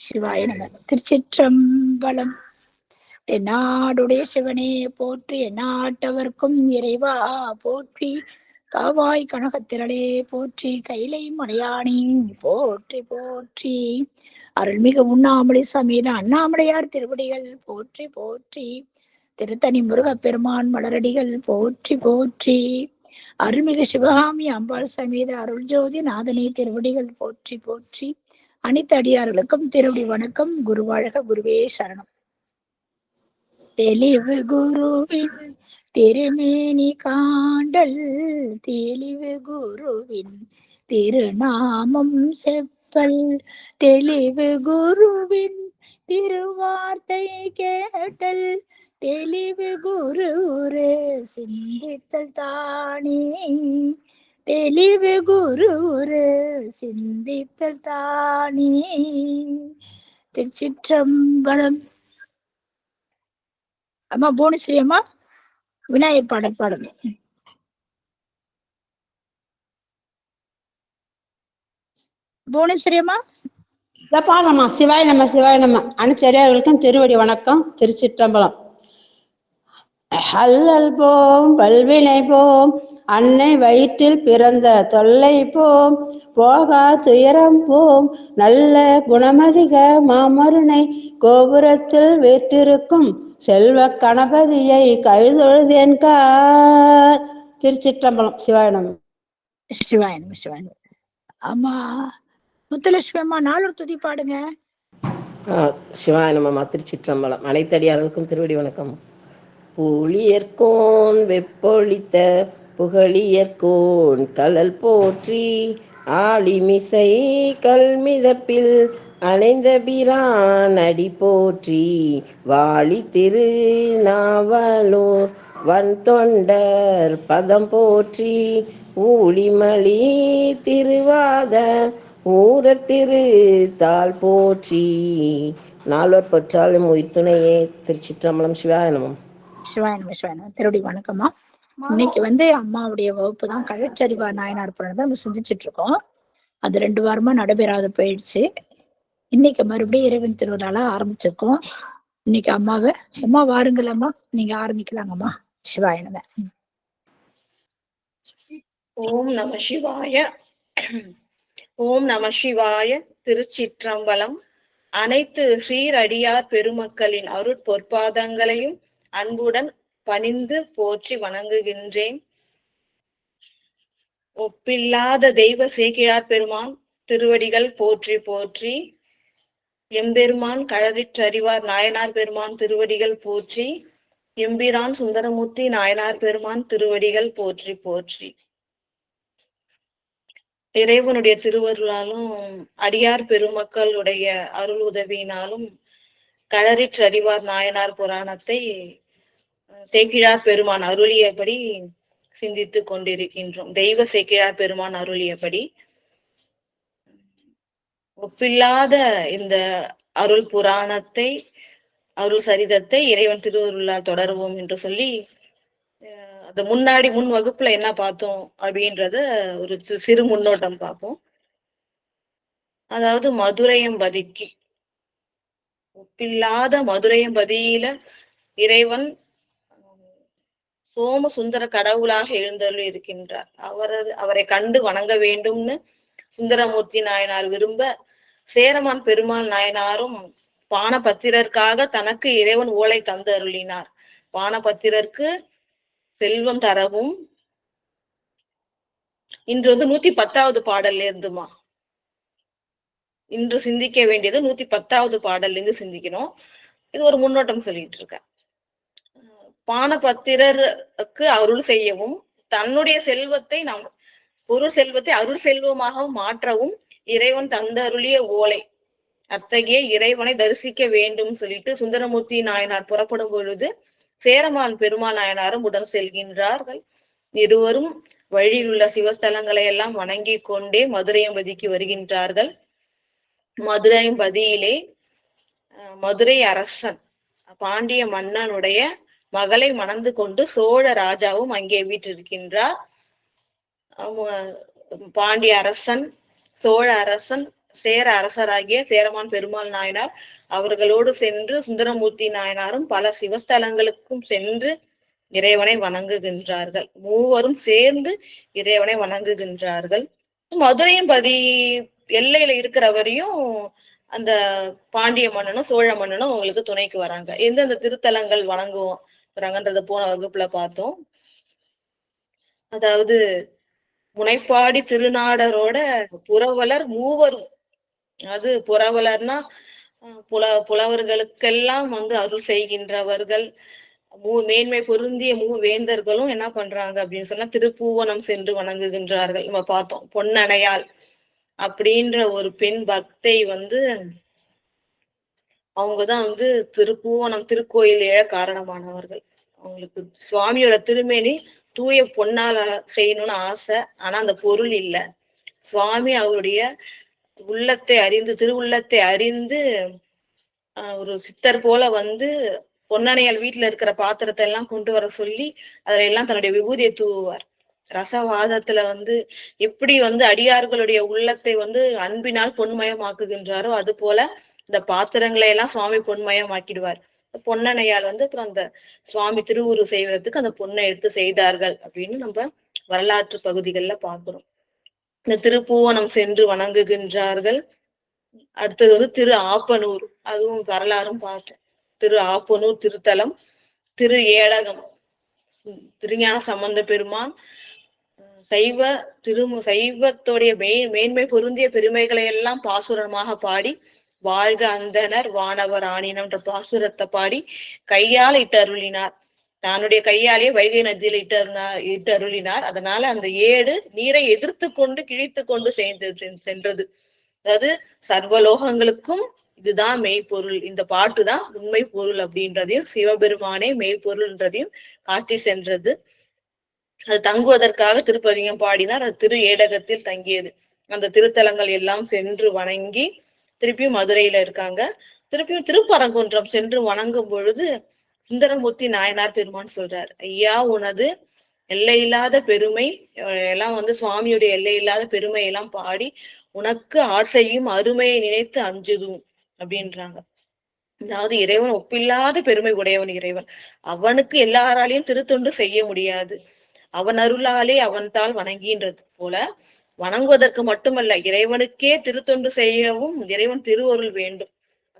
சிவாய நம. திருச்சிற்றம்பலம். நாடுடைய சிவனே போற்றி, நாட்டவர்க்கும் இறைவா போற்றி, காவாய் கனகத்திரளே போற்றி, கைலை மலையானி போற்றி போற்றி, அருள்மிகு உண்ணாமலை சமேத அண்ணாமலையார் திருவடிகள் போற்றி போற்றி, திருத்தணி முருகப்பெருமான் மலரடிகள் போற்றி போற்றி, அருள்மிகு சிவகாமி அம்பாள் சமேத அருள் ஜோதி நாதனே திருவடிகள் போற்றி போற்றி, அனைத்து அடியார்களுக்கும் திருவடி வணக்கம். குருவாழ்க, குருவே சரணம். தெளிவு குருவின் திருமேனி காண்டல், தெளிவு குருவின் திருநாமம் செப்பல், தெளிவு குருவின் திருவார்த்தை கேட்டல், தெளிவு குரு சிந்தித்தல் தானே, தெளிவு குரு சிந்தித்தல் தானே. திருச்சிற்றம்பலம். அம்மா புவனேஸ்வரி அம்மா விநாயகர் பாடல் பாடுங்க. புவனேஸ்வரி அம்மா பாடலாமா? சிவாய நம்ம சிவாய நம்ம. அனைத்து அடியார்களுக்கும் திருவடி வணக்கம். திருச்சிற்றம்பலம். அல்லல் போம் பல்வினை போம், அன்னை வயிற்றில் பிறந்த தொல்லை போம், போகா துயரம் போம், நல்ல குணமதிக மாமருணை கோபுரத்தில் வீற்றிருக்கும் செல்வ கணபதியை கழுதொழுதேன்கார். திருச்சிற்றம்பலம். சிவாயனம் சிவாயனம் சிவாயனம். அம்மா முத்துலட்சுமி அம்மா நாளூர் துதி பாடுங்க. சிவாயனம்மா. திருச்சிற்றம்பலம். அனைத்தடியார்களுக்கும் திருவடி வணக்கம். பூழியர்கோன் வெப்பொழித்த புகழியர்கோன் கலல் போற்றி, ஆளிமிசை கல்மிதப்பில் அணைந்த பிரான் அடி போற்றி, வாழி திரு நாவலூர் வன் தொண்டர் பதம் போற்றி, ஊழிமலி திருவாத ஊரர் திரு தாள் போற்றி, நால்வர் பற்றாலும் உயிர் துணையே. திருச்சிற்றம்பலம். சிவாயனமும் சிவாயனம் சிவாயனம். திருவடி வணக்கம்மா. இன்னைக்கு அம்மாவுடைய வகுப்பு தான் கழற்றறிவார் நாயனார் புராணம் நம்ம சிந்திச்சுட்டு இருக்கோம். அது 2 வாரமா நடைபெறாத போயிடுச்சு. இன்னைக்கு மறுபடியும் இறைவன் திருவிழால ஆரம்பிச்சிருக்கோம். இன்னைக்கு அம்மாவை அம்மா வாருங்களம்மா, நீங்க ஆரம்பிக்கலாங்கம்மா. சிவாயனம. ஓம் நம சிவாய. ஓம் நம சிவாய. திருச்சிற்றம்பலம். அனைத்து சீரடியார் பெருமக்களின் அருட்பொற்பாதங்களையும் அன்புடன் பணிந்து போற்றி வணங்குகின்றேன். ஒப்பில்லாத தெய்வ சேக்கிழார் பெருமான் திருவடிகள் போற்றி போற்றி, எம்பெருமான் கழறிற்றறிவார் நாயனார் பெருமான் திருவடிகள் போற்றி, எம்பிரான் சுந்தரமூர்த்தி நாயனார் பெருமான் திருவடிகள் போற்றி போற்றி. இறைவனுடைய திருவருளாலும் அடியார் பெருமக்களுடைய அருள் உதவியினாலும் கழறிற்றறிவார் நாயனார் புராணத்தை சேக்கிழார் பெருமான் அருளியபடி சிந்தித்து கொண்டிருக்கின்றோம். தெய்வ சேக்கிழார் பெருமான் அருளியபடி ஒப்பில்லாத இந்த அருள் புராணத்தை, அருள் சரிதத்தை இறைவன் திருவருளால் தொடருவோம் என்று சொல்லி, அது முன்னாடி முன் வகுப்புல என்ன பார்த்தோம் அப்படின்றத ஒரு சிறு முன்னோட்டம் பார்ப்போம். அதாவது மதுரையம்பதிக்கு ஒப்பில்லாத மதுரையம்பதியில இறைவன் சோம சுந்தர கடவுளாக எழுந்தருளி இருக்கின்றார். அவரை கண்டு வணங்க வேண்டும்னு சுந்தரமூர்த்தி நாயனார் விரும்ப, சேரமான் பெருமாள் நாயனாரும் பானபத்திரருக்காக தனக்கு இறைவன் ஓலை தந்து அருளினார். பானபத்திரருக்கு செல்வம் தரவும். இன்று 110வது பாடல்ல இருந்துமா இன்று சிந்திக்க வேண்டியது 110வது பாடல்ல இருந்து சிந்திக்கணும். இது ஒரு முன்னோட்டம் சொல்லிட்டு இருக்க. பானபத்திரருக்கு அருள் செய்யவும், தன்னுடைய செல்வத்தை பொருள் செல்வத்தை அருள் செல்வமாக மாற்றவும் இறைவன் தந்தருளிய ஓலை. அத்தகைய இறைவனை தரிசிக்க வேண்டும் சொல்லிட்டு சுந்தரமூர்த்தி நாயனார் புறப்படும் பொழுது சேரமான் பெருமாள் நாயனாரும் உடன் செல்கின்றார்கள். இருவரும் வழியில் உள்ள சிவஸ்தலங்களை எல்லாம் வணங்கி கொண்டே மதுரையம்பதிக்கு வருகின்றார்கள். மதுரையம்பதியிலே மதுரை அரசன் பாண்டிய மன்னனுடைய மகளை மணந்து கொண்டு சோழ ராஜாவும் அங்கே வீற்றிருக்கின்றார். பாண்டிய அரசன், சோழ அரசன் சேர அரசராகிய சேரமான் பெருமாள் நாயனார் அவர்களோடு சென்று சுந்தரமூர்த்தி நாயனாரும் பல சிவஸ்தலங்களுக்கும் சென்று இறைவனை வணங்குகின்றார்கள். மூவரும் சேர்ந்து இறைவனை வணங்குகின்றார்கள். மதுரையும் எல்லையில இருக்கிறவரையும் அந்த பாண்டிய மன்னனும் சோழ மன்னனும் அவங்களுக்கு துணைக்கு வராங்க. எந்தெந்த திருத்தலங்கள் வணங்குவோம்ன்றத போன வகுப்புல பார்த்தோம். அதாவது முனைப்பாடி திருநாடரோட புரவலர் மூவரும், அது புரவலர்னா புலவர்களுக்கெல்லாம் அருள் செய்கின்றவர்கள், மேன்மை பொருந்திய மூவேந்தர்களும் என்ன பண்றாங்க அப்படின்னு சொன்னா திருப்பூவனம் சென்று வணங்குகின்றார்கள். நம்ம பார்த்தோம் பொன்னணையாள் அப்படின்ற ஒரு பெண் பக்தை அவங்கதான் திருப்பூவனம் திருக்கோயில் எழ காரணமானவர்கள். அவங்களுக்கு சுவாமியோட திருமேனி தூய பொன்னால செய்யணும்னு ஆசை. ஆனா அந்த பொருள் இல்லை. சுவாமி அவருடைய திருவுள்ளத்தை அறிந்து ஒரு சித்தர் போல பொன்னணையால் வீட்டுல இருக்கிற பாத்திரத்தை எல்லாம் கொண்டு வர சொல்லி அதுல எல்லாம் தன்னுடைய விபூதியை தூவுவார். ரசவாதத்துல எப்படி அடியார்களுடைய உள்ளத்தை அன்பினால் பொன்மயமாக்குகின்றாரோ அது போல இந்த பாத்திரங்களை எல்லாம் சுவாமி பொன்மயமாக்கிடுவார். பொன்னணையால் அப்புறம் அந்த சுவாமி திருவுரு செய்வதற்கு அந்த பொண்ணை எடுத்து செய்தார்கள் அப்படின்னு நம்ம வரலாற்று பகுதிகள்ல பாக்குறோம். இந்த திருப்பூவனம் சென்று வணங்குகின்றார்கள். அடுத்தது திரு ஆப்பனூர், அதுவும் வரலாறும் பார்த்தேன். திரு ஆப்பனூர் திருத்தலம், திரு ஏடகம், திருஞான சம்பந்த பெருமான் சைவத்துடைய மேன்மை பொருந்திய பெருமைகளை எல்லாம் பாசுரமாக பாடி வாழ்க அந்தனர் வானவர் ஆணினம்ன்ற பாசுரத்தை பாடி கையால் இட்டருளினார். தன்னுடைய கையாலே வைகை நதியில இட்டருளினார். அதனால அந்த ஏடு நீரை எதிர்த்து கொண்டு கிழித்து கொண்டு சென்றது. அதாவது சர்வலோகங்களுக்கும் இதுதான் மெய்ப்பொருள், இந்த பாட்டுதான் உண்மை பொருள் அப்படின்றதையும் சிவபெருமானே மெய்ப்பொருள்ன்றதையும் காட்டி சென்றது. அது தங்குவதற்காக திருப்பதிகம் பாடினார். அது திரு ஏடகத்தில் தங்கியது. அந்த திருத்தலங்கள் எல்லாம் சென்று வணங்கி திருப்பியும் மதுரையில இருக்காங்க. திருப்பியும் திருப்பரங்குன்றம் சென்று வணங்கும் பொழுது சுந்தரமூர்த்தி நாயனார் பெருமான் சொல்றார், ஐயா உனது எல்லையில்லாத பெருமை எல்லாம் சுவாமியுடைய எல்லையில்லாத பெருமை எல்லாம் பாடி உனக்கு ஆசையும் அருமையை நினைத்து அஞ்சுதும் அப்படின்றாங்க. அதாவது இறைவன் ஒப்பில்லாத பெருமை உடையவன் இறைவன். அவனுக்கு எல்லாராலையும் திருத்தொண்டு செய்ய முடியாது. அவன் அருளாலே அவன்தால் வணங்கின்றது போல வணங்குவதற்கு மட்டுமல்ல, இறைவனுக்கே திருத்தொண்டு செய்யவும் இறைவன் திருவருள் வேண்டும்.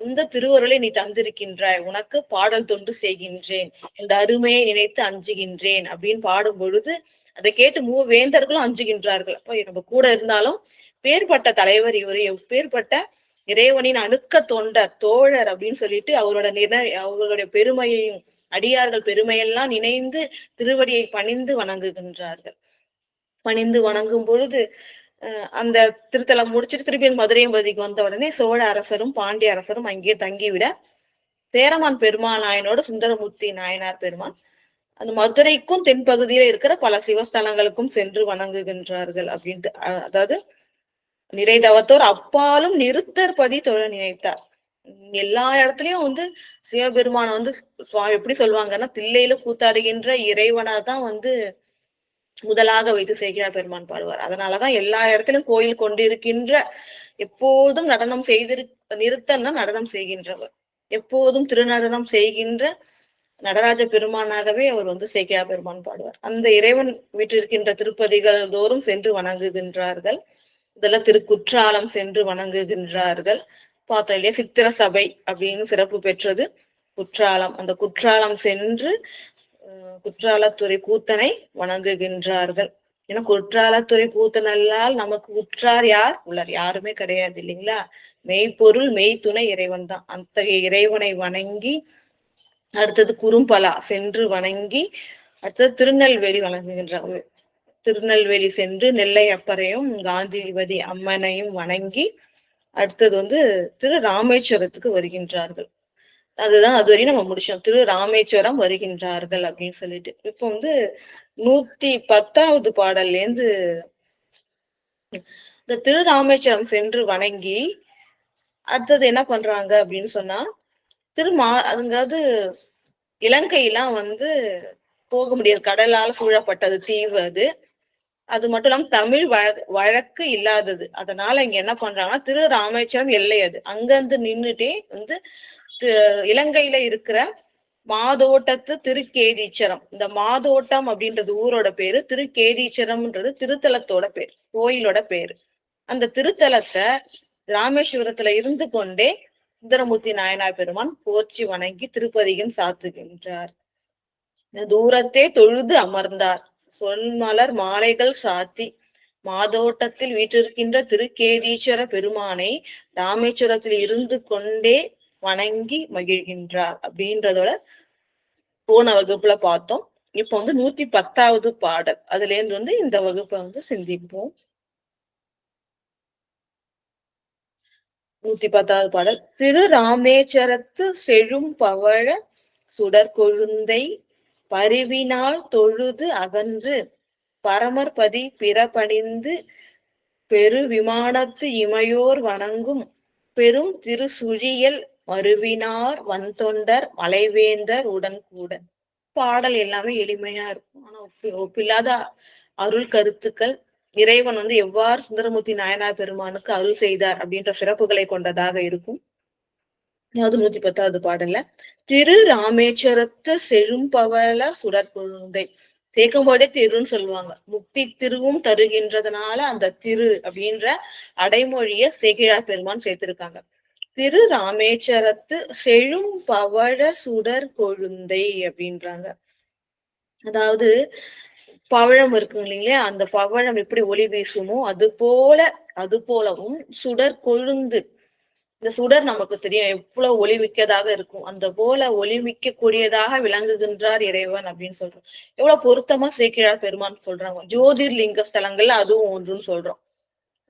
அந்த திருவருளை நீ தந்திருக்கின்றாய், உனக்கு பாடல் தொண்டு செய்கின்றேன், இந்த அருமையை நினைத்து அஞ்சுகின்றேன் அப்படின்னு பாடும் பொழுது அதை கேட்டு மூவேந்தர்களும் அஞ்சுகின்றார்கள். அப்ப நம்ம கூட இருந்தாலும் பேர்பட்ட தலைவர் இவரு, பேர்பட்ட இறைவனின் அணுக்க தொண்டர் தோழர் அப்படின்னு சொல்லிட்டு அவர்களுடைய பெருமையையும் அடியார்கள் பெருமையெல்லாம் நினைந்து திருவடியை பணிந்து வணங்குகின்றார்கள். பணிந்து வணங்கும் பொழுது அந்த திருத்தலம் முடிச்சுட்டு திருப்பி மதுரையும் பதிக்கு வந்த உடனே சோழ அரசரும் பாண்டிய அரசரும் அங்கே தங்கிவிட சேரமான் பெருமாள் நாயனோட சுந்தரமூர்த்தி நாயனார் பெருமான் அந்த மதுரைக்கும் தென்பகுதியில இருக்கிற பல சிவஸ்தலங்களுக்கும் சென்று வணங்குகின்றார்கள் அப்படின்ட்டு. அதாவது நிறைதவத்தோர் அப்பாலும் நிறுத்தர் பதி தொழ நினைத்தார். எல்லா இடத்துலயும் சிவபெருமான எப்படி சொல்லுவாங்கன்னா தில்லையில கூத்தாடுகின்ற இறைவனாதான் முதலாக வைத்து சேக்கிழார் பெருமான் பாடுவார். அதனாலதான் எல்லா இடத்திலும் கோயில் கொண்டிருக்கின்ற எப்போதும் நடனம் நிறுத்தன்னா நடனம் செய்கின்றவர், எப்போதும் திருநடனம் செய்கின்ற நடராஜ பெருமானாகவே அவர் சேக்கிழார் பெருமான் பாடுவார். அந்த இறைவன் வீற்றிருக்கின்ற திருப்பதிகள் தோறும் சென்று வணங்குகின்றார்கள். இதெல்லாம் திருக்குற்றாலம் சென்று வணங்குகின்றார்கள். பார்த்தோம் இல்லையா, சித்திர சபை அப்படின்னு சிறப்பு பெற்றது குற்றாலம். அந்த குற்றாலம் சென்று குற்றாலத்துறை கூத்தனை வணங்குகின்றார்கள். ஏன்னா குற்றாலத்துறை கூத்தனல்லால் நமக்கு உற்றார் யார் உள்ளார்? யாருமே கிடையாது இல்லைங்களா? மெய்ப்பொருள் மெய்த்துணை இறைவன் தான். அத்தகைய இறைவனை வணங்கி அடுத்தது குறும்பலா சென்று வணங்கி அடுத்தது திருநெல்வேலி வணங்குகின்றார்கள். திருநெல்வேலி சென்று நெல்லை அப்பரையும் காந்திவதி அம்மனையும் வணங்கி அடுத்தது திரு ராமேஸ்வரத்துக்கு வருகின்றார்கள். அதுதான் அதுவரையும் நம்ம முடிச்சோம். திரு ராமேஸ்வரம் வருகின்றார்கள் அப்படின்னு சொல்லிட்டு இப்போ 110வது பாடல்ல இருந்து இந்த திரு ராமேஸ்வரம் சென்று வணங்கி அடுத்தது என்ன பண்றாங்க அப்படின்னு சொன்னா அதாவது இலங்கையெல்லாம் போக முடியாது, கடலால் சூழப்பட்டது தீவு அது. அது மட்டும் இல்லாம தமிழ் வழக்கு இல்லாதது. அதனால இங்க என்ன பண்றாங்கன்னா திரு ராமேஸ்வரம் எல்லை அது. அங்கிருந்து நின்னுட்டே வந்து இலங்கையில இருக்கிற மாதோட்டத்து திருக்கேதீச்சரம், இந்த மாதோட்டம் அப்படின்றது ஊரோட பேரு, திருக்கேதீச்சரம்ன்றது திருத்தலத்தோட பேர், கோயிலோட பேரு. அந்த திருத்தலத்தை ராமேஸ்வரத்துல இருந்து கொண்டே சுந்தரமூர்த்தி நாயனார் பெருமான் போற்றி வணங்கி திருப்பதிகம் சாத்துகின்றார். தூரத்தே தொழுது அமர்ந்தார், சொல்மலர் மாலைகள் சாத்தி மாதோட்டத்தில் வீற்றிருக்கின்ற திருக்கேதீஸ்வர பெருமானை ராமேஸ்வரத்தில் இருந்து கொண்டே வணங்கி மகிழ்கின்றார் அப்படின்றதோட போன வகுப்புல பார்த்தோம். இப்ப வந்து 110வது பாடல், அதுல இருந்து வந்து இந்த வகுப்பை வந்து சிந்திப்போம். 110வது பாடல். திரு ராமேஸ்வரத்து செழும் பவழ சுடற்கொழுந்தை பரிவினால் தொழுது அகன்று பரமர்பதி பிறபணிந்து பெரு விமானத்து இமையோர் வணங்கும் பெரும் திருசுழியல் மருவினார் வன்தொண்டர் மலைவேந்தர் உடன் கூட. பாடல் எல்லாமே எளிமையா இருக்கும், ஆனா ஒப்பில்லாத அருள் கருத்துக்கள். இறைவன் வந்து எவ்வாறு சுந்தரமூர்த்தி நாயனார் பெருமானுக்கு அருள் செய்தார் அப்படின்ற சிறப்புகளை கொண்டதாக இருக்கும். அதாவது 110வது பாடல்ல திரு ராமேஸ்வரத்து செழும்பவள சுடற்கொழுந்தை சேர்க்கும் போதே திருன்னு சொல்லுவாங்க. முக்தி திருவும் தருகின்றதுனால அந்த திரு அப்படின்ற அடைமொழிய சேக்கிழார் பெருமான் சேர்த்திருக்காங்க. திரு ராமேஸ்வரத்து செழும் பவழ சுடர் கொழுந்தை அப்படின்றாங்க. அதாவது பவழம் இருக்குங்க இல்லைங்களா, அந்த பவழம் எப்படி ஒளி வீசுமோ அது போலவும் சுடர் கொழுந்து, இந்த சுடர் நமக்கு தெரியும் எவ்வளவு ஒளிமிக்கதாக இருக்கும், அந்த போல ஒளிமிக்க கூடியதாக விளங்குகின்றார் இறைவன் அப்படின்னு சொல்றோம். எவ்வளவு பொருத்தமா சேக்கிழார் பெருமான் சொல்றாங்க. ஜோதிர்லிங்க ஸ்தலங்கள்ல அதுவும் ஒன்றுன்னு சொல்றோம்.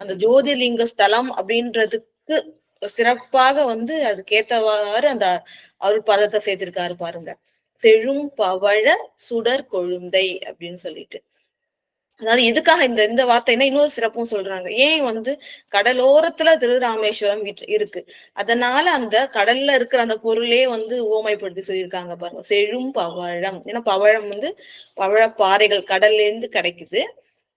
அந்த ஜோதிர்லிங்க ஸ்தலம் அப்படின்றதுக்கு சிறப்பாக வந்து அதுக்கேற்றவாறு அந்த அருள் பதத்தை சேர்த்திருக்காரு பாருங்க. செழும் பவழ சுடர் கொழுந்தை அப்படின்னு சொல்லிட்டு. அதாவது இதுக்காக இந்த வார்த்தைன்னா இன்னொரு சிறப்பும் சொல்றாங்க. ஏன் வந்து கடலோரத்துல திருராமேஸ்வரம் இருக்கு, அதனால அந்த கடல்ல இருக்கிற அந்த பொருளே வந்து ஓமைப்படுத்தி சொல்லியிருக்காங்க பாருங்க. செழும் பவழம், ஏன்னா பவழம் வந்து பவழப்பாறைகள் கடல்ல இருந்து கிடைக்குது.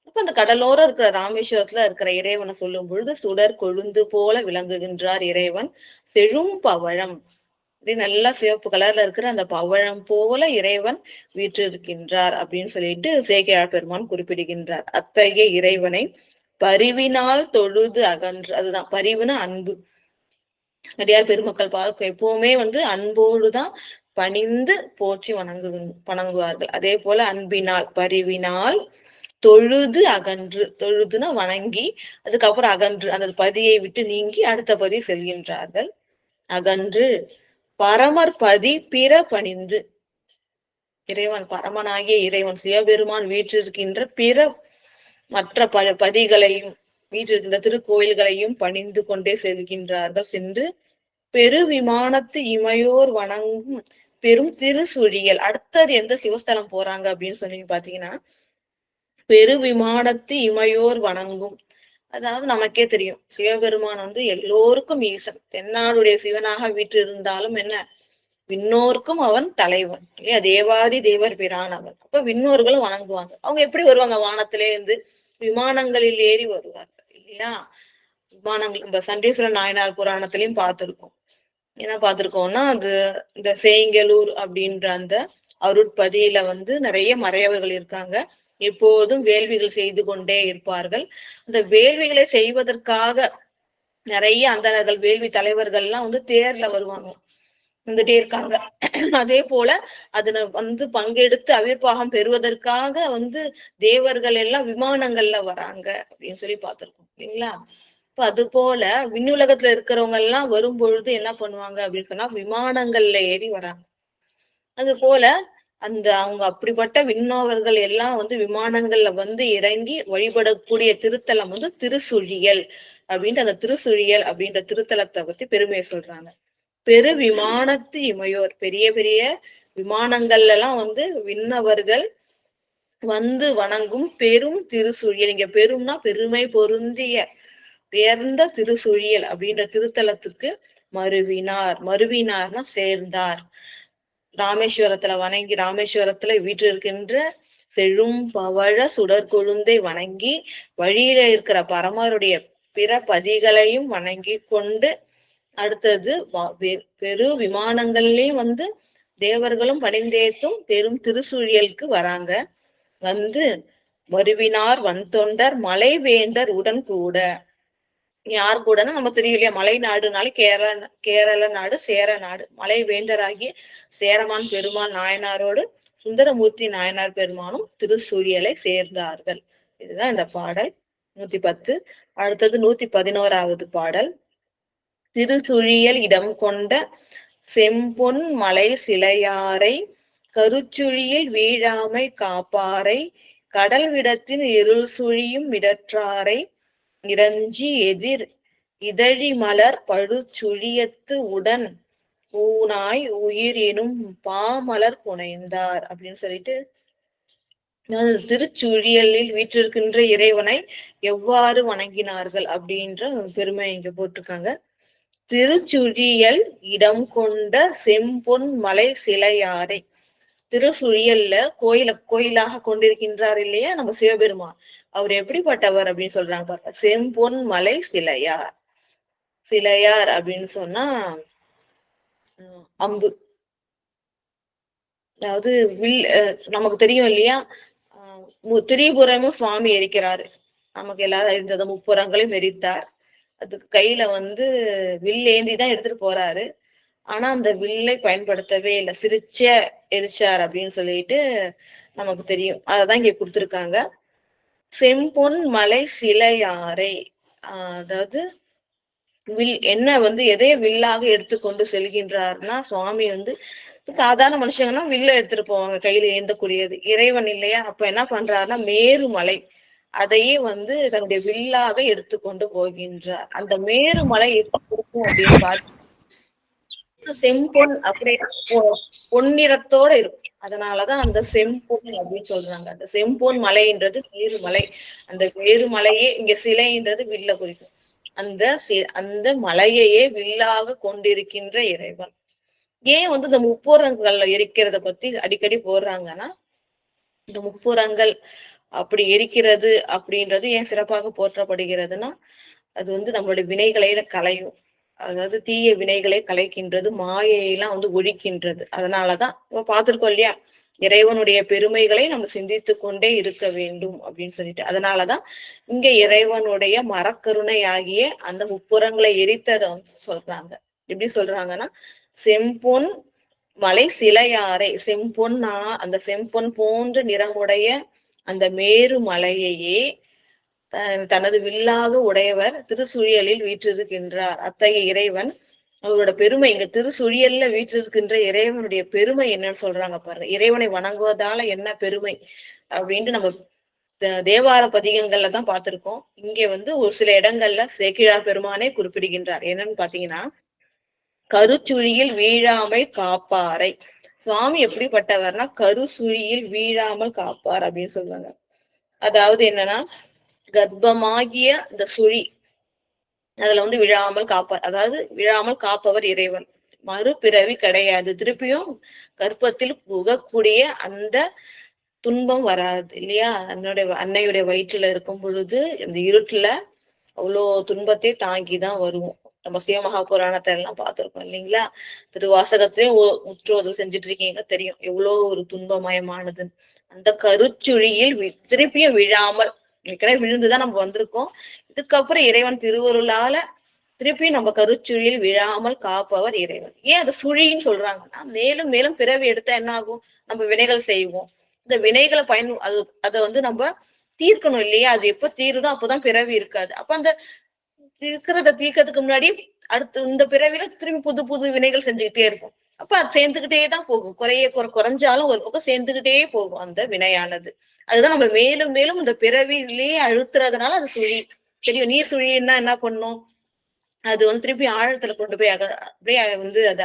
அப்ப அந்த கடலோரம் இருக்கிற ராமேஸ்வரத்துல இருக்கிற இறைவனை சொல்லும் பொழுது சுடர் கொழுந்து போல விளங்குகின்றார் இறைவன். செழும் பவழம், நல்லா சிவப்பு கலர்ல இருக்கிற அந்த பவழம் போல இறைவன் வீற்றிருக்கின்றார் அப்படின்னு சொல்லிட்டு சேக்கிழார் பெருமான் குறிப்பிடுகின்றார். அத்தகைய இறைவனை பரிவினால் தொழுது அகன்று, அதுதான் பரிவுனா அன்பு. அடியார் பெருமக்கள் பார்க்க எப்பவுமே வந்து அன்போடுதான் பணிந்து போற்றி வணங்குவார்கள். அதே போல அன்பினால் பரிவினால் தொழுது அகன்று, தொழுதுனா வணங்கி அதுக்கப்புறம் அகன்று அந்த பதியை விட்டு நீங்கி அடுத்த பதி செல்கின்றார்கள். அகன்று பரமர் பதி பிற பணிந்து, இறைவன் பரமனாகிய இறைவன் சிவபெருமான் வீற்றிருக்கின்ற பிற மற்ற பதிகளையும் வீற்றிருக்கின்ற திருக்கோயில்களையும் பணிந்து கொண்டே செல்கின்றார்கள். சென்று பெரு விமானத்து இமையோர் வணங்கும் பெரும் திருசுழியல். அடுத்தது எந்த சிவஸ்தலம் போறாங்க அப்படின்னு சொல்லி பாத்தீங்கன்னா பெரு விமானத்து இமையோர் வணங்கும். அதாவது நமக்கே தெரியும் சிவபெருமான் வந்து எல்லோருக்கும் ஈசன், தென்னாடுடைய சிவனாக வீற்றிருந்தாலும் என்ன விண்ணோருக்கும் அவன் தலைவன் இல்லையா, தேவாதி தேவர் பிரான் அவன். அப்ப விண்ணோர்களும் வணங்குவாங்க. அவங்க எப்படி வருவாங்க, வானத்திலே இருந்து விமானங்களில் ஏறி வருவார்கள் இல்லையா. விமானங்கள் நம்ம சண்டீஸ்வரன் நாயனார் புராணத்திலையும் பார்த்திருக்கோம். என்ன பார்த்திருக்கோம்னா அது இந்த சேங்கலூர் அப்படின்ற அந்த அருட்பதியில வந்து நிறைய மறையவர்கள் இருக்காங்க. எப்போதும் வேள்விகள் செய்து கொண்டே இருப்பார்கள். அந்த வேள்விகளை செய்வதற்காக நிறைய அந்தணர்கள் வேள்வி தலைவர்கள் எல்லாம் வந்து தேர்ல வருவாங்க, வந்துட்டே இருக்காங்க. அதே போல அதுல வந்து பங்கெடுத்து அவிர்வாகம் பெறுவதற்காக வந்து தேவர்கள் எல்லாம் விமானங்கள்ல வராங்க அப்படின்னு சொல்லி பார்த்திருக்கோம் இல்லைங்களா. இப்ப அது போல விண்ணுலகத்துல இருக்கிறவங்க எல்லாம் வரும் பொழுது என்ன பண்ணுவாங்க அப்படின்னு சொன்னா விமானங்கள்ல ஏறி வராங்க. அது போல அந்த அவங்க அப்படிப்பட்ட விண்ணோவர்கள் எல்லாம் வந்து விமானங்கள்ல வந்து இறங்கி வழிபடக்கூடிய திருத்தலம் வந்து திருசுழியல் அப்படின்ட்டு, அந்த திருசுழியல் அப்படின்ற திருத்தலத்தை பத்தி பெருமையை சொல்றாங்க. பெரு விமானத்து இமையோர், பெரிய பெரிய விமானங்கள்ல எல்லாம் வந்து விண்ணவர்கள் வந்து வணங்கும் பெரும் திருசுழியல். இங்க பெரும்னா பெருமை பொருந்திய உயர்ந்த திருசுழியல் அப்படின்ற திருத்தலத்துக்கு மருவினார்னா சேர்ந்தார். ராமேஸ்வரத்துல வணங்கி ராமேஸ்வரத்துல வீற்றிருக்கின்ற செழும் பவழ சுடற்கொழுந்தை வணங்கி வழியில இருக்கிற பரமருடைய பிற பதிகளையும் வணங்கி கொண்டு அடுத்தது பெரு விமானங்கள்லயும் வந்து தேவர்களும் பணிந்தேத்தும் பெரும் திருச்சுழியலுக்கு வராங்க. வந்து வருவினார் வந்தொண்டர் மலை வேந்தர் உடன் கூட. யார் கூடன்னா நம்ம தெரியும் இல்லையா, மலை நாடுனால கேரள நாடு, சேர நாடு. மலை வேந்தராகிய சேரமான் பெருமான் நாயனாரோடு சுந்தரமூர்த்தி நாயனார் பெருமானும் திருச்சூழியலை சேர்ந்தார்கள். இதுதான் இந்த பாடல் 110. அடுத்தது 111வது பாடல். திருச்சுழியல் இடம் கொண்ட செம்பொன் மலை சிலையாரை கருச்சுழியில் வீழாமை காப்பாரை கடல் விடத்தின் இருள் சுழியும் இடற்றாரை இறஞ்சி எதிர் இதழி மலர் படுச்சுழியத்து உடன் ஊனாய் உயிர் எனும் பாமலர் புனைந்தார் அப்படின்னு சொல்லிட்டு திருச்சுழியலில் வீற்றிருக்கின்ற இறைவனை எவ்வாறு வணங்கினார்கள் அப்படின்ற பெருமை இங்க போட்டிருக்காங்க. திருச்சுழியல் இடம் கொண்ட செம்பொன் மலை சிலையாரை. திருச்சுழியல்ல கோயிலாக கொண்டிருக்கின்றார் இல்லையா நம்ம சிவபெருமான். அவர் எப்படிப்பட்டவர் அப்படின்னு சொல்றாங்க பாருங்க. செம்பொன் மலை சிலையார். சிலையார் அப்படின்னு சொன்னா அம்பு, அதாவது வில். நமக்கு தெரியும் இல்லையா, திரிபுரமும் சுவாமி எரிக்கிறாரு. நமக்கு எல்லாரும் இருந்தது முப்புறங்களையும் எரித்தார். அதுக்கு கையில வந்து வில் ஏந்திதான் எடுத்துட்டு போறாரு. ஆனா அந்த வில்லை பயன்படுத்தவே இல்லை, எரிச்சார் அப்படின்னு சொல்லிட்டு நமக்கு தெரியும். அததான் இங்க கொடுத்திருக்காங்க. செம்பொன் மலை சிலையாரை, அதாவது வில் என்ன வந்து எதைய வில்லாக எடுத்துக்கொண்டு செல்கின்றார்னா, சுவாமி வந்து சாதாரண மனுஷங்கன்னா வில்ல எடுத்துட்டு போவாங்க, கையில ஏந்தக்கூடியது. இறைவன் இல்லையா, அப்ப என்ன பண்றாருன்னா மேருமலை அதையே வந்து தன்னுடைய வில்லாக எடுத்துக்கொண்டு போகின்றார். அந்த மேருமலை எப்படி இருக்கும் அப்படின்னு பார்த்து செம்பொன் அப்படியே பொன்னிறத்தோட இருக்கும். அதனாலதான் அந்த செம்பொன் அப்படின்னு சொல்றாங்க. அந்த செம்பொன் மலைன்றது மேருமலை. அந்த மேருமலையே இங்க சிலைன்றது வில்ல குறிக்கும். அந்த மலையையே வில்லாக கொண்டிருக்கின்ற இறைவன். ஏன் வந்து இந்த முப்புறங்கள்ல எரிக்கிறத பத்தி அடிக்கடி போடுறாங்கன்னா, இந்த முப்புறங்கள் அப்படி எரிக்கிறது அப்படின்றது ஏன் சிறப்பாக போற்றப்படுகிறதுனா, அது வந்து நம்மளுடைய வினைகளையில களையும். அதாவது தீய வினைகளை கலைக்கின்றது, மாயையெல்லாம் வந்து ஒழிக்கின்றது. அதனாலதான் நம்ம பார்த்திருக்கோம் இல்லையா, இறைவனுடைய பெருமைகளை நம்ம சிந்தித்து கொண்டே இருக்க வேண்டும் அப்படின்னு சொல்லிட்டு. அதனாலதான் இங்க இறைவனுடைய மரக்கருணை ஆகிய அந்த முப்புறங்களை எரித்ததை வந்து சொல்றாங்க. எப்படி சொல்றாங்கன்னா, செம்பொன் மலை சிலையாரை. செம்பொன்னா அந்த செம்பொன் போன்ற நிறமுடைய அந்த மேரு மலையையே தனது வில்லாக உடையவர் திருச்சுழியலில் வீற்றிருக்கின்றார். அத்தகைய இறைவன் அவரோட பெருமை, இங்க திருச்சுழியல்ல வீற்றிருக்கின்ற இறைவனுடைய பெருமை என்னன்னு சொல்றாங்க பாருங்க. இறைவனை வணங்குவதால என்ன பெருமை அப்படின்ட்டு நம்ம தேவார பதிகங்கள்ல தான் பார்த்திருக்கோம். இங்க வந்து ஒரு சில இடங்கள்ல சேக்கிழார் பெருமானே குறிப்பிடுகின்றார். என்னன்னு பாத்தீங்கன்னா, கருச்சுழியில் வீழாமை காப்பாரை. சுவாமி எப்படிப்பட்டவர்னா கருச்சுழியில் வீழாமல் காப்பார் அப்படின்னு சொல்றாங்க. அதாவது என்னன்னா, கர்ப்பமாகிய இந்த சுழி அதுல வந்து விழாமல் காப்பார். அதாவது விழாமல் காப்பவர் இறைவன். மறுபிறவி கிடையாது. திருப்பியும் கர்ப்பத்தில் புகக்கூடிய அந்த துன்பம் வராது இல்லையா. அன்னையுடைய வயிற்றுல இருக்கும் பொழுது இந்த இருட்டுல அவ்வளோ துன்பத்தை தாங்கிதான் வருவோம். நம்ம சிவமகா புராணத்தை எல்லாம் பார்த்திருக்கோம் இல்லைங்களா. திருவாசகத்திலேயும் முற்றோதல் செஞ்சுட்டு இருக்கீங்க, தெரியும் எவ்வளவு ஒரு துன்பமயமானது. அந்த கருச்சுழியில் திருப்பியும் விழாமல், ஏற்கனவே விழுந்துதான் நம்ம வந்திருக்கோம். இதுக்கப்புறம் இறைவன் திருவருளால திருப்பியும் நம்ம கருச்சுழியில் விழாமல் காப்பவர் இறைவன். ஏன் அது சுழின்னு சொல்றாங்கன்னா, மேலும் மேலும் பிறவி எடுத்தா என்ன ஆகும், நம்ம வினைகள் செய்வோம். இந்த வினைகளை அதை வந்து நம்ம தீர்க்கணும் இல்லையா. அது எப்ப தீருதோ அப்பதான் பிறவி இருக்காது. அப்ப அந்த இருக்கிறத தீர்க்கறதுக்கு முன்னாடி அடுத்து இந்த பிறவில திரும்பி புது புது வினைகள் செஞ்சுக்கிட்டே இருக்கும். அப்ப அது சேர்ந்துகிட்டே தான் போகும். குறைஞ்சாலும் ஒரு பக்கம் சேர்ந்துகிட்டே போகும் அந்த வினையானது. அதுதான் நம்ம மேலும் மேலும் இந்த பிறவிலேயே அழுத்துறதுனால அது சுழி. தெரியும், நீர் சுழின்னா என்ன பண்ணும், அது வந்து திருப்பி ஆழத்துல கொண்டு போய் அப்படியே வந்து அத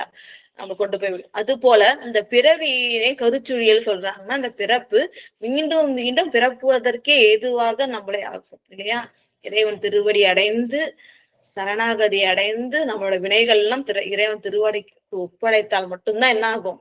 நம்ம கொண்டு போய் விடும். அது போல இந்த பிறவியை கருச்சுழியல் சொல்றாங்கன்னா, அந்த பிறப்பு மீண்டும் மீண்டும் பிறப்புவதற்கே ஏதுவாக நம்மளை ஆகும் இல்லையா. இறைவன் திருவடி அடைந்து சரணாகதி அடைந்து நம்மளோட வினைகள் எல்லாம் இறைவன் திருவடிக்கு ஒப்படைத்தால் மட்டும்தான் என்ன ஆகும்,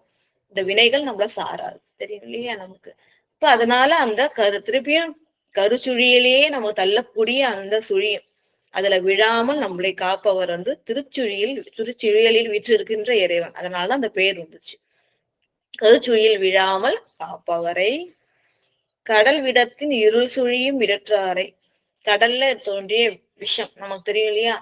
இந்த வினைகள் நம்மள சாராது. தெரியும் இல்லையா நமக்கு. இப்ப அதனால அந்த திருப்பியும் கருச்சுழியிலேயே நம்ம தள்ளக்கூடிய அந்த சுழியம் அதுல விழாமல் நம்மளை காப்பவர் வந்து திருச்சுழியலில் வீற்றிருக்கின்ற இறைவன். அதனாலதான் அந்த பெயர் வந்துச்சு. கருச்சுழியில் விழாமல் காப்பவரை, கடல் விடத்தின் இருள் சுழியும் இடற்றாரை. கடல்ல தோன்றிய விஷம் நமக்கு தெரியும் இல்லையா?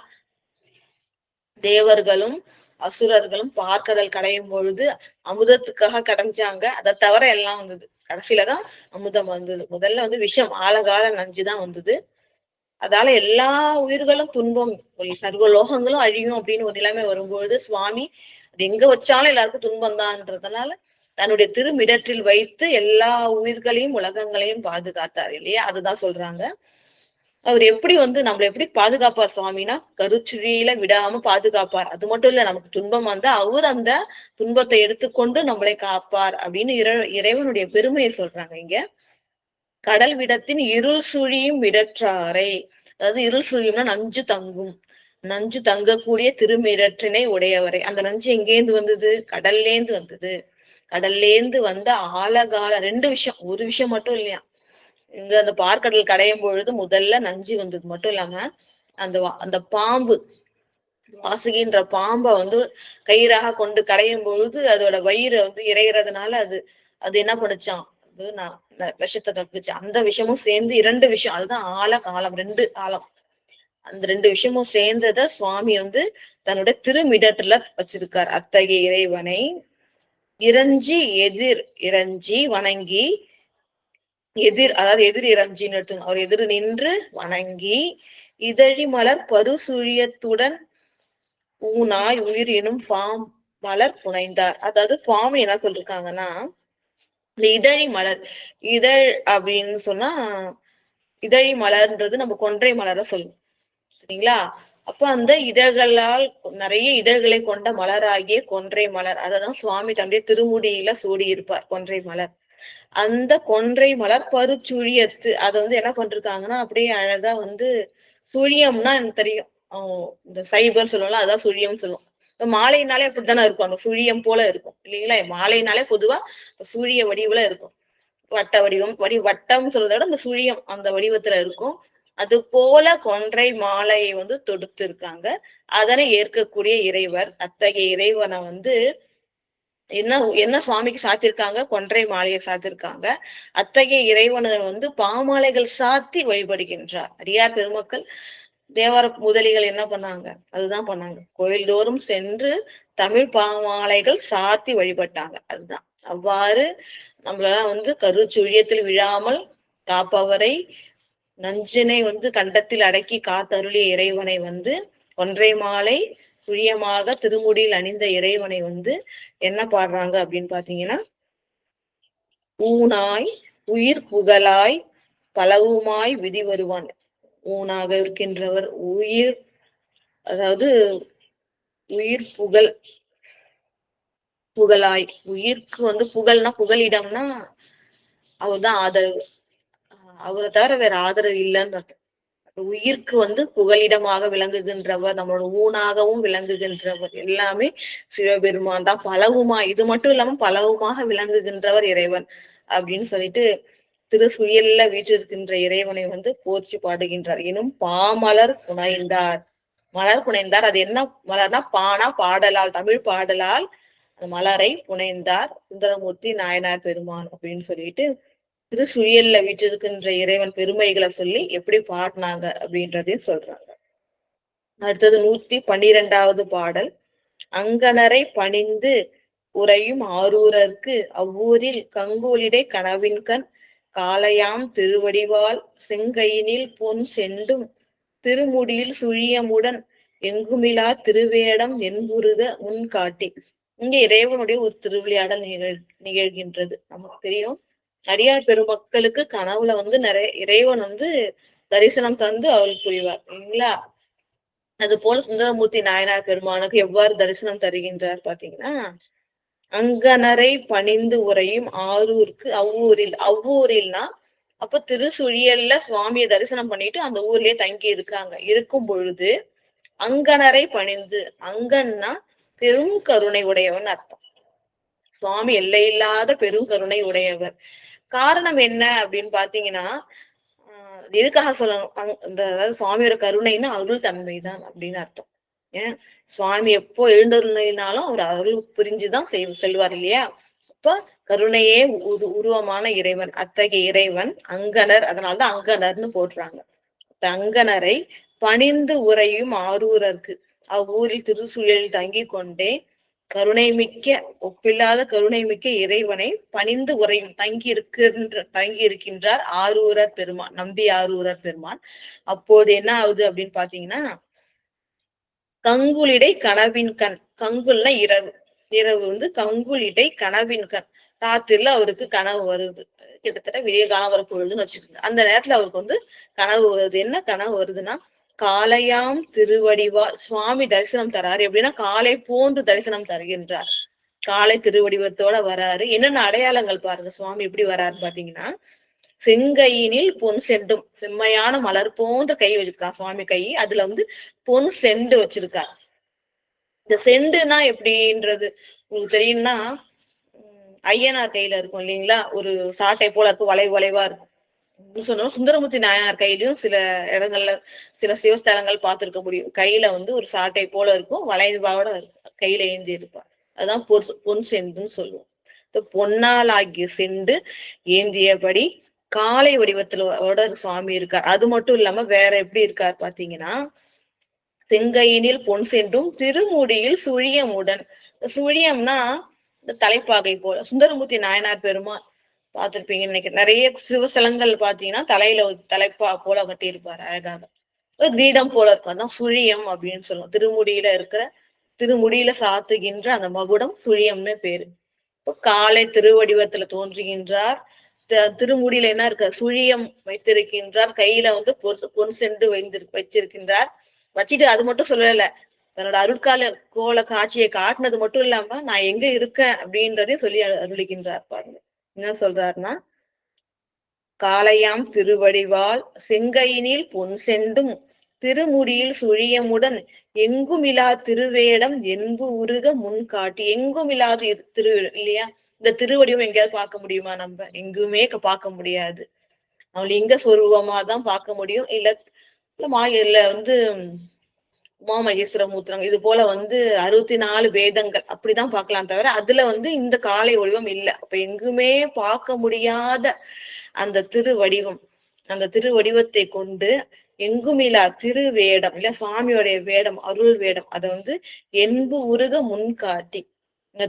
தேவர்களும் அசுரர்களும் பார்க்கடல் கடையும் பொழுது அமுதத்துக்காக கடைஞ்சாங்க. அதை தவிர எல்லாம் வந்தது. கடைசியிலதான் அமுதம் வந்தது. முதல்ல வந்து விஷம் ஆழகால நஞ்சுதான் வந்தது. அதால எல்லா உயிர்களும் துன்பம், சர்வ லோகங்களும் அழியும் அப்படின்னு ஒரு நிலைமை வரும்பொழுது சுவாமி அது எங்க வச்சாலும் எல்லாருக்கும் துன்பம் தான்றதுனால தன்னுடைய திருமிடற்றில் வைத்து எல்லா உயிர்களையும் உலகங்களையும் பாதுகாத்தார் இல்லையா? அதுதான் சொல்றாங்க. அவர் எப்படி வந்து நம்மளை எப்படி பாதுகாப்பார் சுவாமினா, கருச்சுழியில விடாம பாதுகாப்பார். அது மட்டும் இல்ல, நமக்கு துன்பம் வந்தா அவர் அந்த துன்பத்தை எடுத்துக்கொண்டு நம்மளை காப்பார் அப்படின்னு இறைவனுடைய பெருமையை சொல்றாங்க இங்க. கடல் விடத்தின் இருள் சுழியும் விடற்றாரை, அதாவது இருள் சுழியும்னா நஞ்சு தங்கும், நஞ்சு தங்கக்கூடிய திருமிடற்றினை உடையவரை. அந்த நஞ்சு எங்கேந்து வந்தது? கடல்லேந்து வந்தது. கடல்லேந்து வந்த ஆழகால 2 விஷயம், ஒரு விஷயம் மட்டும் இல்லையா. இங்க அந்த பார்க்கடல் கடையும் பொழுது முதல்ல நஞ்சு வந்தது மட்டும் இல்லாம அந்த பாம்பு, வாசுகின்ற பாம்பை வந்து கயிறாக கொண்டு கடையும் பொழுது அதோட வயிறு வந்து இறைகிறதுனால அது அது என்ன பண்ணுச்சான், அது நான் விஷத்தை கக்குச்சு. அந்த விஷயமும் சேர்ந்து 2 விஷயம், அதுதான் ஆழ காலம், 2 ஆழம். அந்த 2 விஷயமும் சேர்ந்தத சுவாமி வந்து தன்னுடைய திருமிடத்துல வச்சிருக்கார். அத்தகைய இறைவனை இறைஞ்சி வணங்கி, அதாவது எதிர் இறைஞ்சின்னு எடுத்துங்க, அவர் எதிர் நின்று வணங்கி, இதழி மலர் பருசுழியத்துடன் ஊனாய் உயிர் எனும் மலர் புனைந்தார். அதாவது சுவாமி என்ன சொல்லிருக்காங்கன்னா, இந்த இதழி மலர், இதழ் அப்படின்னு சொன்னா இதழி மலர்ன்றது நம்ம கொன்றை மலர சொல்லுவோம் சரிங்களா? அப்ப அந்த இதழ்களால் நிறைய இதழ்களை கொண்ட மலராகிய கொன்றை மலர், அததான் சுவாமி தன்னுடைய திருமுடியில சூடி இருப்பார், கொன்றை மலர். அந்த கொன்றை மலர் பருச்சுழியத்து அதை வந்து என்ன பண்றாங்கன்னா அப்படியே அழகா வந்து, சுழியம்னா எனக்கு தெரியும், இந்த சைபர் சொல்லுவோம்ல, அதான் சுழியம் சொல்லுவோம். மாலைனாலே அப்படித்தானே இருக்கும், அந்த சுழியம் போல இருக்கும் இல்லைங்களா? மாலைனாலே பொதுவா சூழிய வடிவுல இருக்கும். வட்ட வடிவம், வட்டம் சொல்றதை விட அந்த சுழியம் அந்த வடிவத்துல இருக்கும். அது போல கொன்றை மாலையை வந்து தொடுத்து இருக்காங்க. அதனை ஏற்கக்கூடிய இறைவர். அத்தகைய இறைவனை வந்து என்ன என்ன சுவாமிக்கு சாத்திருக்காங்க? கொன்றை மாலையை சாத்திருக்காங்க. அத்தகைய இறைவனை வந்து பாமாலைகள் சாத்தி வழிபடுகின்றார். அடியார் பெருமக்கள், தேவார முதலிகள் என்ன பண்ணாங்க? அதுதான் பண்ணாங்க. கோயில்தோறும் சென்று தமிழ் பாமாலைகள் சாத்தி வழிபட்டாங்க. அதுதான். அவ்வாறு நம்மளெல்லாம் வந்து கருச்சுழியத்தில் விழாமல் காப்பவரை, நஞ்சினை வந்து கண்டத்தில் அடக்கி காத்தருளிய இறைவனை வந்து, கொன்றை மாலை சுழியமாக திருமுடியில் அணிந்த இறைவனை வந்து என்ன பாடுறாங்க அப்படின்னு பாத்தீங்கன்னா, ஊனாய் உயிர் புகழாய் பலவுமாய் விதி வருவான். ஊனாக இருக்கின்றவர், உயிர், அதாவது உயிர் புகழாய், உயிர்க்கு வந்து புகழ்னா புகலிடம்னா அவர்தான் ஆதரவு, அவரை தவிர வேற ஆதரவு இல்லைன்னு அர்த்தம். உயிர்க்கு வந்து புகலிடமாக விளங்குகின்றவர், நம்மளோட ஊனாகவும் விளங்குகின்றவர் எல்லாமே சிவபெருமான் தான். பலவுமா, இது மட்டும் இல்லாம பலவுமாக விளங்குகின்றவர் இறைவன் அப்படின்னு சொல்லிட்டு திருசுயல்ல வீற்றிருக்கின்ற இறைவனை வந்து போற்றி பாடுகின்றார். எனும் பாமலர் புனைந்தார். மலர் புனைந்தார், அது என்ன மலர்னா பானா பாடலால், தமிழ் பாடலால் அந்த மலரை புனைந்தார் சுந்தரமூர்த்தி நாயனார் பெருமான் அப்படின்னு சொல்லிட்டு திருசுயல்ல வீற்றிருக்கின்ற இறைவன் பெருமைகளை சொல்லி எப்படி பாடினாங்க அப்படின்றதையும் சொல்றாங்க. அடுத்தது 112வது பாடல். அங்கனரை பணிந்து உறையும் ஆரூரர்க்கு அவ்வூரில் கங்கூலிடை கனவின்கண் காளையாம் திருவடிவால் செங்கையினில் பொன் செண்டும் திருமுடியில் சுழியமுடன் எங்குமிலா திருவேடம் என்புருக முன் காட்டி. இங்க இறைவனுடைய ஒரு திருவிளையாடல் நிகழ்கின்றது. நமக்கு தெரியும், அடியார் பெருமக்களுக்கு கனவுல வந்து நிறைய இறைவன் வந்து தரிசனம் தந்து அவள் புரிவார் இல்லைங்களா? அது போல சுந்தரமூர்த்தி நாயனார் பெருமானுக்கு எவ்வாறு தரிசனம் தருகின்றார் பாத்தீங்கன்னா, அங்கனரை பணிந்து உறையும் ஆரூருக்கு அவ்வூரில்னா அப்ப திருசுழியல்ல சுவாமியை தரிசனம் பண்ணிட்டு அந்த ஊர்லயே தங்கி இருக்காங்க. இருக்கும் பொழுது அங்கனரை பணிந்து, அங்கன்னா பெரும் கருணை உடையவன் அர்த்தம். சுவாமி எல்லையில்லாத பெரும் கருணை உடையவர். காரணம் என்ன அப்படின்னு பாத்தீங்கன்னா, எதுக்காக சொல்லணும் அதாவது சுவாமியோட கருணைன்னா அருள் தன்மை தான் அப்படின்னு அர்த்தம். ஏன் சுவாமி எப்போ எழுந்தருளினாலும் அவர் அருள் புரிஞ்சுதான் செல்வார் இல்லையா? அப்ப கருணையே உருவமான இறைவன், அத்தகைய இறைவன் அங்கனர், அதனாலதான் அங்கனர்னு போடுறாங்க. அங்கனரை பணிந்து உறையும் ஆரூரருக்கு அவ்வூரில் திருசூழலில் தங்கி கொண்டே கருணை மிக்க ஒப்பில்லாத கருணை மிக்க இறைவனை பணிந்து உறையும் தங்கி இருக்கின்றார் ஆரூரர் பெருமான், நம்பி ஆரூரர் பெருமான். அப்போது என்ன ஆகுது அப்படின்னு பாத்தீங்கன்னா, கங்குலிடை கனவின் கண், கங்குல்னா இரவு, இரவு வந்து கங்குலிடை கனவின் கண், ராத்திரில அவருக்கு கனவு வருது, கிட்டத்தட்ட விடிய காலம் வரப்பொழுதுன்னு வச்சுக்கோங்க. அந்த நேரத்துல அவருக்கு வந்து கனவு வருது. என்ன கனவு வருதுன்னா, காலையாம் திருவடிவால் சுவாமி தரிசனம் தராரு. எப்படின்னா காலை போன்று தரிசனம் தருகின்றார். காலை திருவடிவத்தோட வராரு. என்னென்ன அடையாளங்கள் பாருங்க சுவாமி எப்படி வராரு பாத்தீங்கன்னா, செங்கையினில் பொன் செண்டும், செம்மையான மலர் போன்ற கை வச்சிருக்கான் சுவாமி கை, அதுல வந்து பொன் செண்டு வச்சிருக்கார். இந்த செண்டுனா எப்படின்றது உங்களுக்கு தெரியும்னா, ஐயனார் கையில இருக்கும் இல்லைங்களா, ஒரு சாட்டை போல இருக்கும், வளைவா இருக்கும். சொன்னோம் சுந்தரமூர்த்தி நாயனார் கையிலயும் சில இடங்கள்ல சில சிவஸ்தலங்கள் பார்த்திருக்க முடியும். கையில வந்து ஒரு சாட்டை போல இருக்கும், வளைவாவோட கையில ஏந்தி இருப்பார். அதுதான் பொன் செண்டுன்னு சொல்லுவோம். பொன்னால் ஆகிய செண்டு ஏந்தியபடி காலை வடிவத்துல சுவாமி இருக்கார். அது மட்டும் இல்லாம வேற எப்படி இருக்கார் பாத்தீங்கன்னா, செங்கையினில் பொன் செண்டும் திருமுடியில் சுழியமுடன். சுழியம்னா இந்த தலைப்பாகை போல. சுந்தரமூர்த்தி நாயனார் பெருமான் பார்த்திருப்பீங்க இன்னைக்கு நிறைய சிவஸ்தலங்கள் பாத்தீங்கன்னா தலையில ஒரு தலைப்பா போல கட்டியிருப்பாரு அழகாக, ஒரு கிரீடம் போல இருக்கும். அதான் சுழியம் அப்படின்னு சொல்லுவோம். திருமுடியில சாத்துகின்ற அந்த மகுடம் சுழியம்னு பேரு. காலை திருவடிவத்துல தோன்றுகின்றார். திருமுடியில என்ன இருக்க, சுழியம் வைத்திருக்கின்றார். கையில வந்து பொன் செண்டு வச்சிருக்கின்றார். வச்சுட்டு அது மட்டும் சொல்லல, தன்னோட அருட்கால கோல காட்சியை காட்டினது மட்டும் இல்லாம நான் எங்க இருக்கேன் அப்படின்றதையும் சொல்லி அருளிக்கின்றார். பாருங்க என்ன சொல்றாருன்னா, காலையாம் திருவடிவால் செங்கையினில் பொன் செண்டும் திருமுடியில் சுழியமுடன் எங்குமிலா திருவேடம் என்பு உருக முன் காட்டி. எங்குமில்லாத திரு இல்லையா, இந்த திருவடிவம் எங்கேயாவது பார்க்க முடியுமா? நம்ம எங்குமே பார்க்க முடியாது. அவள் லிங்க சொரூபமா தான் பார்க்க முடியும். இல்ல வந்து உமாமகேஸ்வர மூத்திரம் இது போல வந்து 64 வேதங்கள் அப்படிதான் பார்க்கலாம் தவிர அதுல வந்து இந்த காலை வடிவம் இல்லை. அப்ப எங்குமே பார்க்க முடியாத அந்த திருவடிவம், அந்த திருவடிவத்தை கொண்டு எங்குமில்லா திருவேடம் இல்ல சுவாமியோடைய வேடம், அருள் வேடம், அதை வந்து என்பு உருக முன்காட்டி அந்த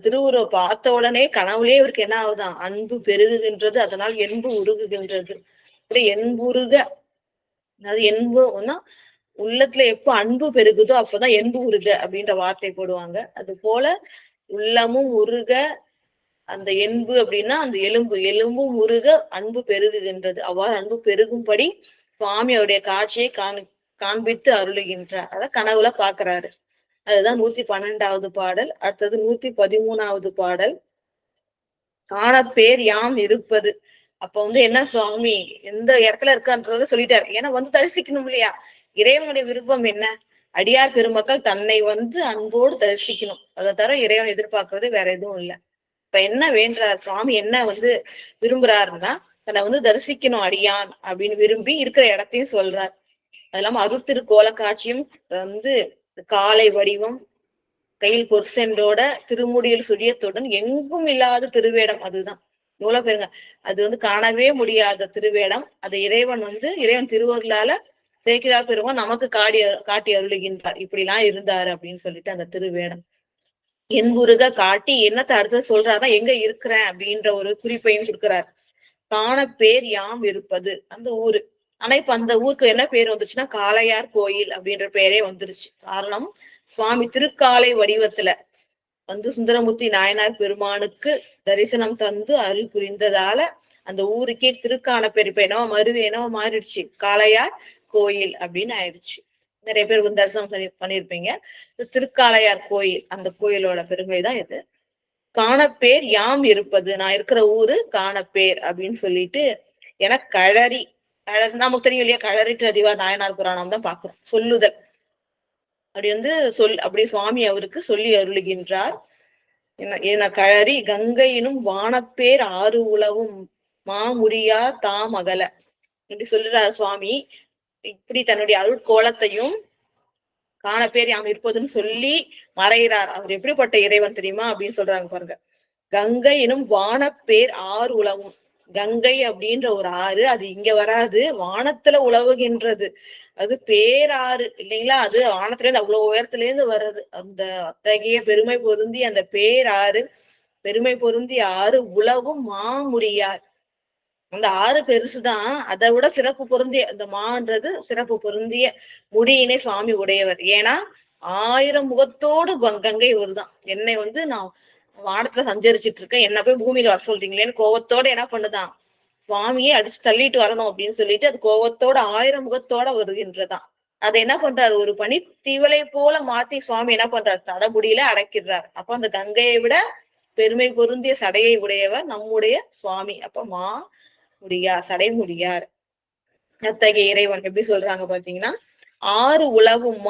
திருவுருவ பார்த்த உடனே கனவுலயே இவருக்கு என்ன ஆகுதான், அன்பு பெருகுகின்றது. அதனால் என்பு உருகுகின்றது. என்புருக, அதாவது என்புன்னா உள்ளத்துல எப்ப அன்பு பெருகுதோ அப்பதான் என்பு உருக அப்படின்ற வார்த்தை போடுவாங்க. அது போல உள்ளமும் உருக, அந்த என்பு அப்படின்னா அந்த எலும்பும் உருக அன்பு பெருகுகின்றது. அவ்வாறு அன்பு பெருகும்படி சுவாமியோடைய காட்சியை காண்பித்து அருளுகின்றார். அத கனவுல பாக்குறாரு. அதுதான் 112வது பாடல். அடுத்தது 113வது பாடல். காணப்பேர் யாம் இருப்பது. அப்ப வந்து என்ன சுவாமி எந்த இடத்துல இருக்கான்றத சொல்லிட்டாரு. ஏன்னா வந்து தரிசிக்கணும் இல்லையா, இறைவனுடைய விருப்பம் என்ன, அடியார் பெருமக்கள் தன்னை வந்து அன்போடு தரிசிக்கணும். அதை தவிர இறைவன் எதிர்பார்க்கறது வேற எதுவும் இல்லை. இப்ப என்ன வேண்டார் சுவாமி, என்ன வந்து விரும்புறாருன்னா, தன்னை வந்து தரிசிக்கணும் அடியான் அப்படின்னு விரும்பி இருக்கிற இடத்தையும் சொல்றார். அது இல்லாம அருத்திரு கோல காட்சியும் வந்து காலை வடிவம், கையில் பொற்செண்டோட திருமுடியில் சுழியத்துடன் எங்கும் இல்லாத திருவேடம். அதுதான் எவ்வளவு பேருங்க, அது வந்து காணவே முடியாத திருவேடம். அது இறைவன் திருவருளால சேக்கிழார் பெருமான் நமக்கு காட்டி அருளுகின்றார். இப்படிலாம் இருந்தாரு அப்படின்னு சொல்லிட்டு அந்த திருவேடம் என்புருக காட்டி என்னத்தை அடுத்தது சொல்றாருன்னா, எங்க இருக்கிறேன் அப்படின்ற ஒரு குறிப்பையும் கொடுக்கிறார். காணப்பேர் யாம் இருப்பது, அந்த ஊரு. ஆனா இப்ப அந்த ஊருக்கு என்ன பேர் வந்துச்சுன்னா காளையார் கோயில் அப்படின்ற பேரே வந்துருச்சு. காரணம், சுவாமி திருக்காலை வடிவத்துல வந்து சுந்தரமூர்த்தி நாயனார் பெருமானுக்கு தரிசனம் தந்து அருள் புரிந்ததால அந்த ஊருக்கே திருக்கான பேர் இப்ப என்னவோ மாறிடுச்சு, காளையார் கோயில் அப்படின்னு ஆயிடுச்சு. நிறைய பேர் வந்து தரிசனம் பண்ணிருப்பீங்க. திருக்காளையார் கோயில், அந்த கோயிலோட பெருமை தான் இது. காணப்பேர் யாம் இருப்பது, நான் இருக்கிற ஊரு காணப்பேர் அப்படின்னு சொல்லிட்டு, ஏன்னா நமக்கு தெரியும் இல்லையா, களறிட்டு அறிவார் நாயனார் புராணம் தான் பாக்குறோம். சொல்லுதல் அப்படி வந்து அப்படி சுவாமி அவருக்கு சொல்லி அருளுகின்றார். என கழறி கங்கையினும் வானப்பேர் ஆறு உலவும் மாமுடியா தாம் அகல இப்படி சொல்றாரு சுவாமி. இப்படி தன்னுடைய அருட்கோலத்தையும் காணப்பேர் யாம் இருப்பதுன்னு சொல்லி மறைகிறார். அவர் எப்படிப்பட்ட இறைவன் தெரியுமா அப்படின்னு சொல்றாங்க பாருங்க. கங்கை எனும் வானப்பேர் ஆறு உலவும். கங்கை அப்படின்ற ஒரு ஆறு, அது இங்க வராது, வானத்துல உலவுகின்றது. அது பேராறு இல்லைங்களா? அது வானத்துல இருந்து அவ்வளவு உயரத்துல இருந்து வர்றது. அந்த அத்தகைய பெருமை பொருந்தி அந்த பேராறு, பெருமை பொருந்தி ஆறு உலவும் மாமுடியார். அந்த ஆறு பெருசுதான், அதை விட சிறப்பு பொருந்திய அந்த மான்றது சிறப்பு பொருந்திய முடியினை சுவாமி உடையவர். ஏன்னா 1000 முகத்தோடு கங்கை ஒருதான். என்னை நான் வானத்துல சஞ்சரிச்சிட்டு இருக்கேன், என்ன போய் பூமியில வர சொல்றீங்களேன்னு கோவத்தோட என்ன பண்ணுதான், சுவாமியை அடிச்சு தள்ளிட்டு வரணும் அப்படின்னு சொல்லிட்டு அது கோவத்தோட 1000 முகத்தோட வருகின்றதான். அதை என்ன பண்றாரு, ஒரு பனி தீவலை போல மாத்தி சுவாமி என்ன பண்றாரு, தடமுடியில அடைக்கிறார். அப்ப அந்த கங்கையை விட பெருமை பொருந்திய சடையை உடையவர் நம்முடைய சுவாமி. அப்ப முடியார், சடை முடியார். அத்தகைய இறைவன் எப்படி சொல்றாங்க பாத்தீங்கன்னா, ஆறு உலவும்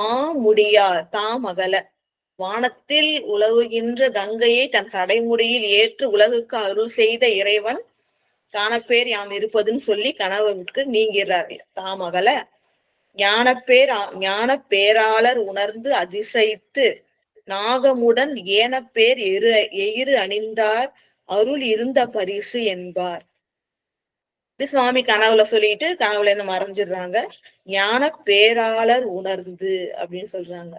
முடியார் தாம் அகல. வானத்தில் உலவுகின்ற கங்கையை தன் சடைமுடியில் ஏற்று உலகுக்கு அருள் செய்த இறைவன் காணப்பேர் யாம் இருப்பதுன்னு சொல்லி கனவுக்கு நீங்கிறார். தாம் அகல ஞான பேராளர் உணர்ந்து அதிசயித்து நாகமுடன் ஏனப்பேர் எயிறு அணிந்தார் அருள் இருந்த பரிசு என்பார். சுவாமி கனவுல சொல்லிட்டு கனவுல இருந்து மறைஞ்சிடுறாங்க. ஞான பேராளர் உணர்ந்து அப்படின்னு சொல்றாங்க.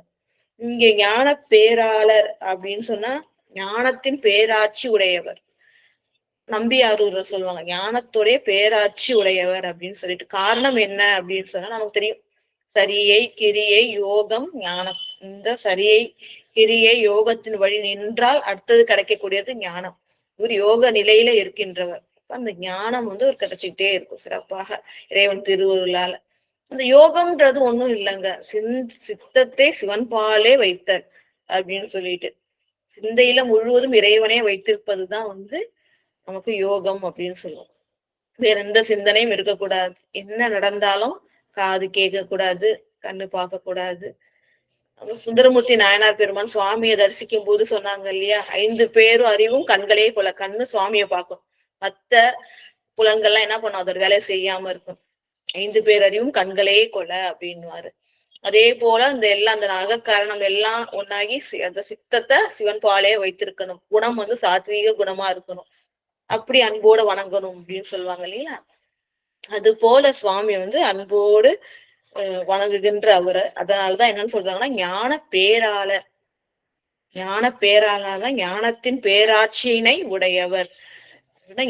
இங்க ஞான பேராளர் அப்படின்னு சொன்னா ஞானத்தின் பேராட்சி உடையவர். நம்பியாரூர் சொல்லுவாங்க ஞானத்துடைய பேராட்சி உடையவர் அப்படின்னு சொல்லிட்டு. காரணம் என்ன அப்படின்னு சொன்னா நமக்கு தெரியும், சரியை கிரியை யோகம் ஞானம். இந்த சரியை கிரியை யோகத்தின் வழி நின்றால் அடுத்தது கிடைக்கக்கூடியது ஞானம். இவர் யோக நிலையில இருக்கின்றவர். அந்த ஞானம் ஒரு கிடைச்சிக்கிட்டே இருக்கும் சிறப்பாக இறைவன் திருவருளால. அந்த யோகம்ன்றது ஒண்ணும் இல்லைங்க, சித்தத்தை சிவன்பாலே வைத்தல் அப்படின்னு சொல்லிட்டு சிந்தையில முழுவதும் இறைவனே வைத்திருப்பதுதான் நமக்கு யோகம் அப்படின்னு சொல்லுவோம். வேற எந்த சிந்தனையும் இருக்கக்கூடாது. என்ன நடந்தாலும் காது கேட்க கூடாது, கண்ணு பார்க்க கூடாது. சுந்தரமூர்த்தி நாயனார் பெருமான் சுவாமியை தரிசிக்கும் போது சொன்னாங்க இல்லையா, 5 பேரும் அறிவும் கண்களே கொல. கண்ணு சுவாமியை பார்க்கும், மத்த புலன்கள்லாம் என்ன பண்ணும், அதோட வேலையை செய்யாம இருக்கும். 5 பேர் அறிவும் கண்களே கொல அப்படின்னுவாரு. அதே போல அந்த அகக்காரணம் எல்லாம் ஒன்னாகி அந்த சித்தத்தை சிவன் பாலே வைத்திருக்கணும். குணம் சாத்வீக குணமா இருக்கணும். அப்படி அன்போடு வணங்கணும் அப்படின்னு சொல்லுவாங்க இல்லையா. அது போல சுவாமி அன்போடு வணங்குகின்ற அவரை. அதனாலதான் என்னன்னு சொல்றாங்கன்னா ஞான பேராளர். ஞான பேராளர் ஞானத்தின் பேராட்சியினை உடையவர்.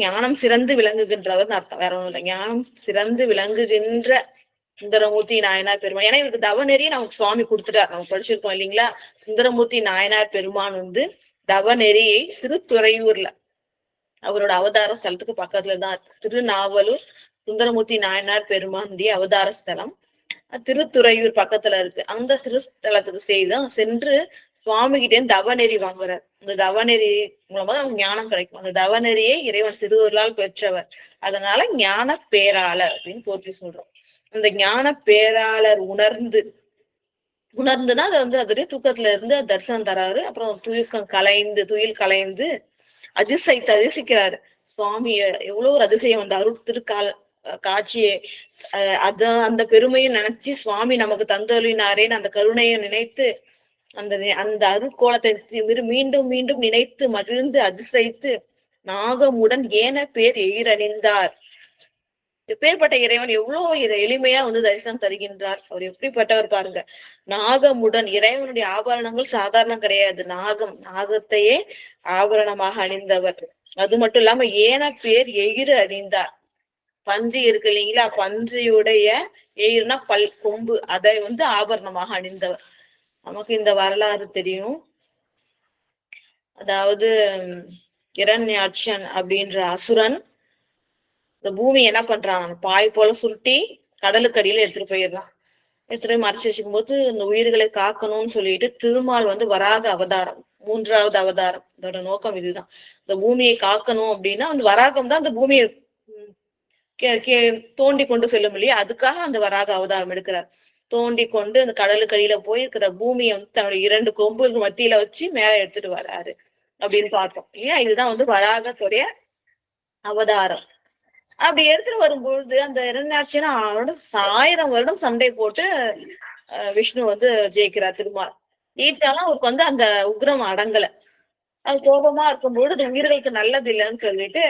ஞானம் சிறந்து விளங்குகின்றவர் அர்த்தம், வேற ஒண்ணும் இல்லை. ஞானம் சிறந்து விளங்குகின்ற சுந்தரமூர்த்தி நாயனார் பெருமான். ஏன்னா இவருக்கு தவநெறி நமக்கு சுவாமி கொடுத்துட்டார், நம்ம படிச்சிருக்கோம் இல்லைங்களா. சுந்தரமூர்த்தி நாயனார் பெருமான் தவநெறியை திருத்துறையூர்ல அவரோட அவதார ஸ்தலத்துக்கு பக்கத்துலதான் திருநாவலூர் சுந்தரமூர்த்தி நாயனார் பெருமானுடைய அவதார ஸ்தலம் திருத்துறையூர் பக்கத்துல இருக்கு. அந்த திருஸ்தலத்துக்கு சென்று சுவாமி கிட்டே தவநெறி வாங்குறார். இந்த தவநெறி மூலமா நமக்கு ஞானம் கிடைக்கும். அந்த தவநெறியை இறைவன் திருவருளால் பெற்றவர். அதனால ஞான பேராளர் அப்படின்னு போற்றி சொல்றோம். அந்த ஞான பேராளர் உணர்ந்துனா அது அதோடைய தூக்கத்துல இருந்து தரிசனம் தராரு. அப்புறம் துயில் கலைந்து அதிசயிக்கிறாரு. சுவாமி எவ்வளவு ஒரு அதிசயம், அந்த அருள் திருக்கால காட்சியை அந்த பெருமையும் நினைச்சு சுவாமி நமக்கு தந்தொழினாரேன்னு அந்த கருணையை நினைத்து அந்த அருட்கோலத்தை மீண்டும் மீண்டும் நினைத்து மகிழ்ந்து அதிசயித்து நாகமுடன் ஏன பேர் எயிரணிந்தார். எப்பேற்பட்ட இறைவன் எவ்வளவு எளிமையா தரிசனம் தருகின்றார். அவர் எப்படிப்பட்டவர் பாருங்க. நாகமுடன், இறைவனுடைய ஆபரணங்கள் சாதாரணம் கிடையாது. நாகத்தையே ஆபரணமாக அணிந்தவர். அது மட்டும் இல்லாம ஏன பேர் எயிறு அணிந்தார். பஞ்சு இருக்கு இல்லைங்களா, பன்றியுடைய எயிர்னா கொம்பு, அதை ஆபரணமாக அணிந்தவர். நமக்கு இந்த வரலாறு தெரியும். அதாவது இரண்யாட்சன் அப்படின்ற அசுரன் இந்த பூமி என்ன பண்றான், பாய் போல சுருட்டி கடலுக்கடியில எடுத்துட்டு போயிடுறான். எடுத்துட்டு மறைச்சு வச்சுக்கும் போது இந்த உயிர்களை காக்கணும்னு சொல்லிட்டு திருமால் வராக அவதாரம், 3வது அவதாரம். இதோட நோக்கம் இதுதான். இந்த பூமியை காக்கணும் அப்படின்னா வராகம் தான் அந்த பூமியை தோண்டி கொண்டு செல்லும் இல்லையா, அதுக்காக அந்த வராக அவதாரம் எடுக்கிறார். தோண்டி கொண்டு அந்த கடலுக்கடியில போய் இருக்கிற பூமியை தன்னுடைய 2 கொம்புக்கு மத்தியில வச்சு மேல எடுத்துட்டு வர்றாரு. அப்படின்னு பார்த்தோம் இல்லையா. இதுதான் வந்து வராகத்துடைய அவதாரம். அப்படி எடுத்துட்டு வரும்பொழுது அந்த இரண்டாட்சியனா 1000 வருடம் சண்டை போட்டு விஷ்ணு வந்து ஜெயிக்கிறார் திருமால். ஜெயிச்சாலும் அவருக்கு வந்து அந்த உக்ரம் அடங்கல. அது கோபமா இருக்கும்போது அது உயிர்களுக்கு நல்லது இல்லைன்னு சொல்லிட்டு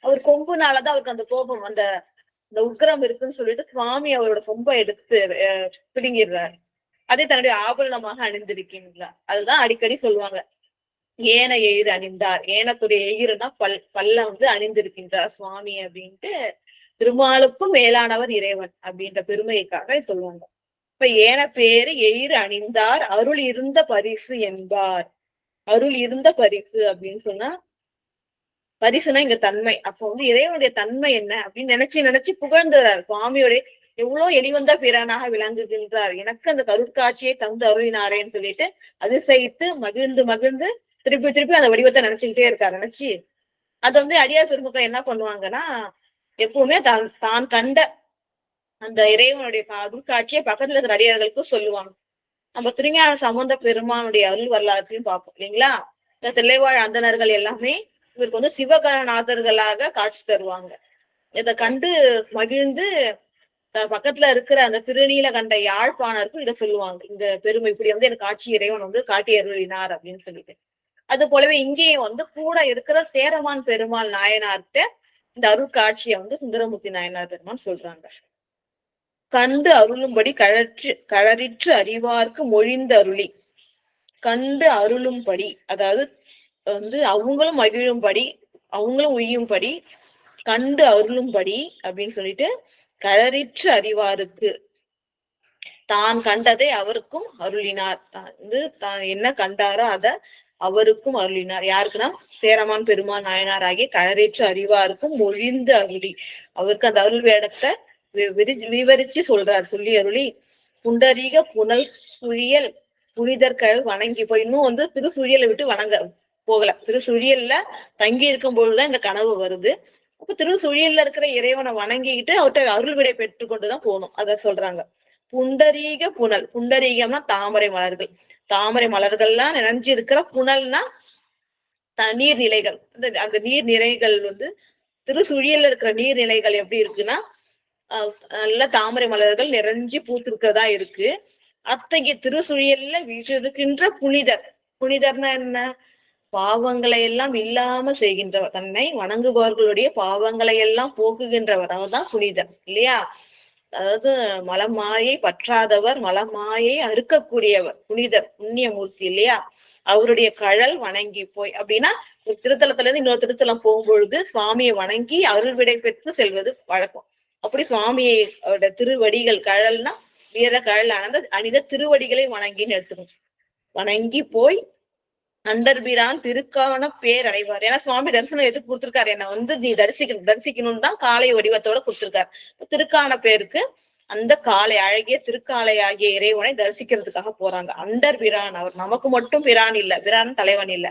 அவர் கொம்புனாலதான் அவருக்கு அந்த கோபம் அந்த உக்ரம் இருக்குன்னு சொல்லிட்டு சுவாமி அவரோட கொம்பை எடுத்து பிடுங்கிடுறாரு. அதே தன்னுடைய ஆபரணமாக அணிந்திருக்கின்றார். அதுதான் அடிக்கடி சொல்லுவாங்க, ஏன எயிறு அணிந்தார். ஏனத்துடைய எயிறுனா பல்ல வந்து அணிந்திருக்கின்றார் சுவாமி அப்படின்ட்டு. திருமாலுக்கும் மேலானவர் இறைவன் அப்படின்ற பெருமைக்காக சொல்லுவாங்க. இப்ப ஏன பேரு எயிறு அணிந்தார் அருள் இருந்த பரிசு என்பார். அருள் இருந்த பரிசு அப்படின்னு சொன்னா, பரிசுனா இங்க தன்மை. அப்போ வந்து இறைவனுடைய தன்மை என்ன அப்படின்னு நினைச்சு புகழ்ந்துறார். சுவாமியோட எவ்வளவு எளிவந்த பிறனாக விளங்குகின்றார், எனக்கு அந்த கருட்காட்சியை தந்து அருளினாரேன்னு சொல்லிட்டு அதிசயித்து மகிழ்ந்து திருப்பி அந்த வடிவத்தை நினைச்சுக்கிட்டே இருக்காரு. நினைச்சு அது வந்து அடியார் பெருமக்கள் என்ன பண்ணுவாங்கன்னா, எப்பவுமே தான் கண்ட அந்த இறைவனுடைய அருட்காட்சியை பக்கத்துல இருக்கிற அடியார்களுக்கும் சொல்லுவாங்க. நம்ம திருஞான சம்பந்த பெருமானுடைய அருள் வரலாற்றையும் பார்ப்போம் இல்லைங்களா. இந்த தில்லைவாழ் அந்தணர்கள் எல்லாமே இவருக்கு வந்து சிவகணநாதர்களாக காட்சி தருவாங்க. இதை கண்டு மகிழ்ந்து பக்கத்துல இருக்கிற அந்த திருநீலகண்ட யாழ்ப்பாணருக்கும் இதை சொல்லுவாங்க. இந்த பெருமை இப்படி வந்து எனக்கு காட்சி இறைவன் வந்து காட்டி அருளினார் அப்படின்னு சொல்லிட்டு. அது போலவே இங்கேயும் வந்து கூட இருக்கிற சேரமான் பெருமாள் நாயனார்கிட்ட இந்த அருட்காட்சியை வந்து சுந்தரமூர்த்தி நாயனார் பெருமான் சொல்றாங்க. கண்டு அருளும்படி கழறிற்று அறிவார்க்கு மொழிந்த அருளி. கண்டு அருளும்படி அதாவது வந்து அவங்களும் மகிழும்படி அவங்களும் உய்யும்படி கண்டு அருளும்படி அப்படின்னு சொல்லிட்டு கழறிற்று அறிவாருக்கு தான் கண்டதை அவருக்கும் அருளினார். தான் என்ன கண்டாரோ அத அவருக்கும் அருளினார். யாருக்குன்னா சேரமான் பெருமான் நாயனார் ஆகிய கழறிற்று அறிவாருக்கும் மொழிந்து அருளி. அவருக்கு அந்த அருள் வேடத்தை விவரிச்சு சொல்றார். சொல்லி அருளி புண்டரீக புனல் சுழியல் புனிதர்கள் வணங்கி போய் இன்னும் வந்து திருசுழியலை விட்டு வணங்க போகல. திருசுழியல்ல தங்கி இருக்கும் பொழுதுதான் இந்த கனவு வருது. அப்ப திருசுழியல்ல இருக்கிற இறைவனை வணங்கிக்கிட்டு அவர்கிட்ட அருள் விடை பெற்று கொண்டுதான் போகணும். அத சொல்றாங்க. புண்டரீக புனல், புண்டரீகம்னா தாமரை மலர்கள். தாமரை மலர்கள்லாம் நிறைஞ்சிருக்கிற புனல்னா நீர்நிலைகள். அந்த நீர்நிலைகள் வந்து திருசுழியல்ல இருக்கிற நீர்நிலைகள் எப்படி இருக்குன்னா நல்ல தாமரை மலர்கள் நிறைஞ்சு பூத்திருக்கிறதா இருக்கு. அத்தகைய திருசுழியல்ல வீற்றிருக்கின்ற புனிதர்னா என்ன, பாவங்களை எல்லாம் இல்லாம செய்கின்றவர், தன்னை வணங்குபவர்களுடைய பாவங்களை எல்லாம் போக்குகின்றவர், அவர்தான் புனிதர் இல்லையா. அதாவது மலமாயை பற்றாதவர், மலமாயை அறுக்கக்கூடியவர் புனிதர், புண்ணியமூர்த்தி இல்லையா. அவருடைய கழல் வணங்கி போய் அப்படின்னா ஒரு திருத்தலத்துல இருந்து இன்னொரு திருத்தலம் போகும்பொழுது சுவாமியை வணங்கி அருள் விடை பெற்று செல்வது வழக்கம். அப்படி சுவாமியை திருவடிகள், கழல்னா வீர கழல் அணிந்த திருவடிகளை வணங்கின்னு எடுத்துக்கணும். வணங்கி போய் அண்டர்பிரான் திருக்கான பேர் அடைவார். ஏன்னா சுவாமி தரிசனம் எதுக்கு கொடுத்திருக்காரு, என்ன வந்து நீ தரிசிக்கணும்னு தான் காலை வடிவத்தோட கொடுத்திருக்காரு. திருக்கான பேருக்கு அந்த காலை அழகிய திருக்காலை ஆகிய இறைவனை தரிசிக்கிறதுக்காக போறாங்க. அண்டர் பிரான், அவர் நமக்கு மட்டும் பிரான் இல்ல, பிரான் தலைவன் இல்ல,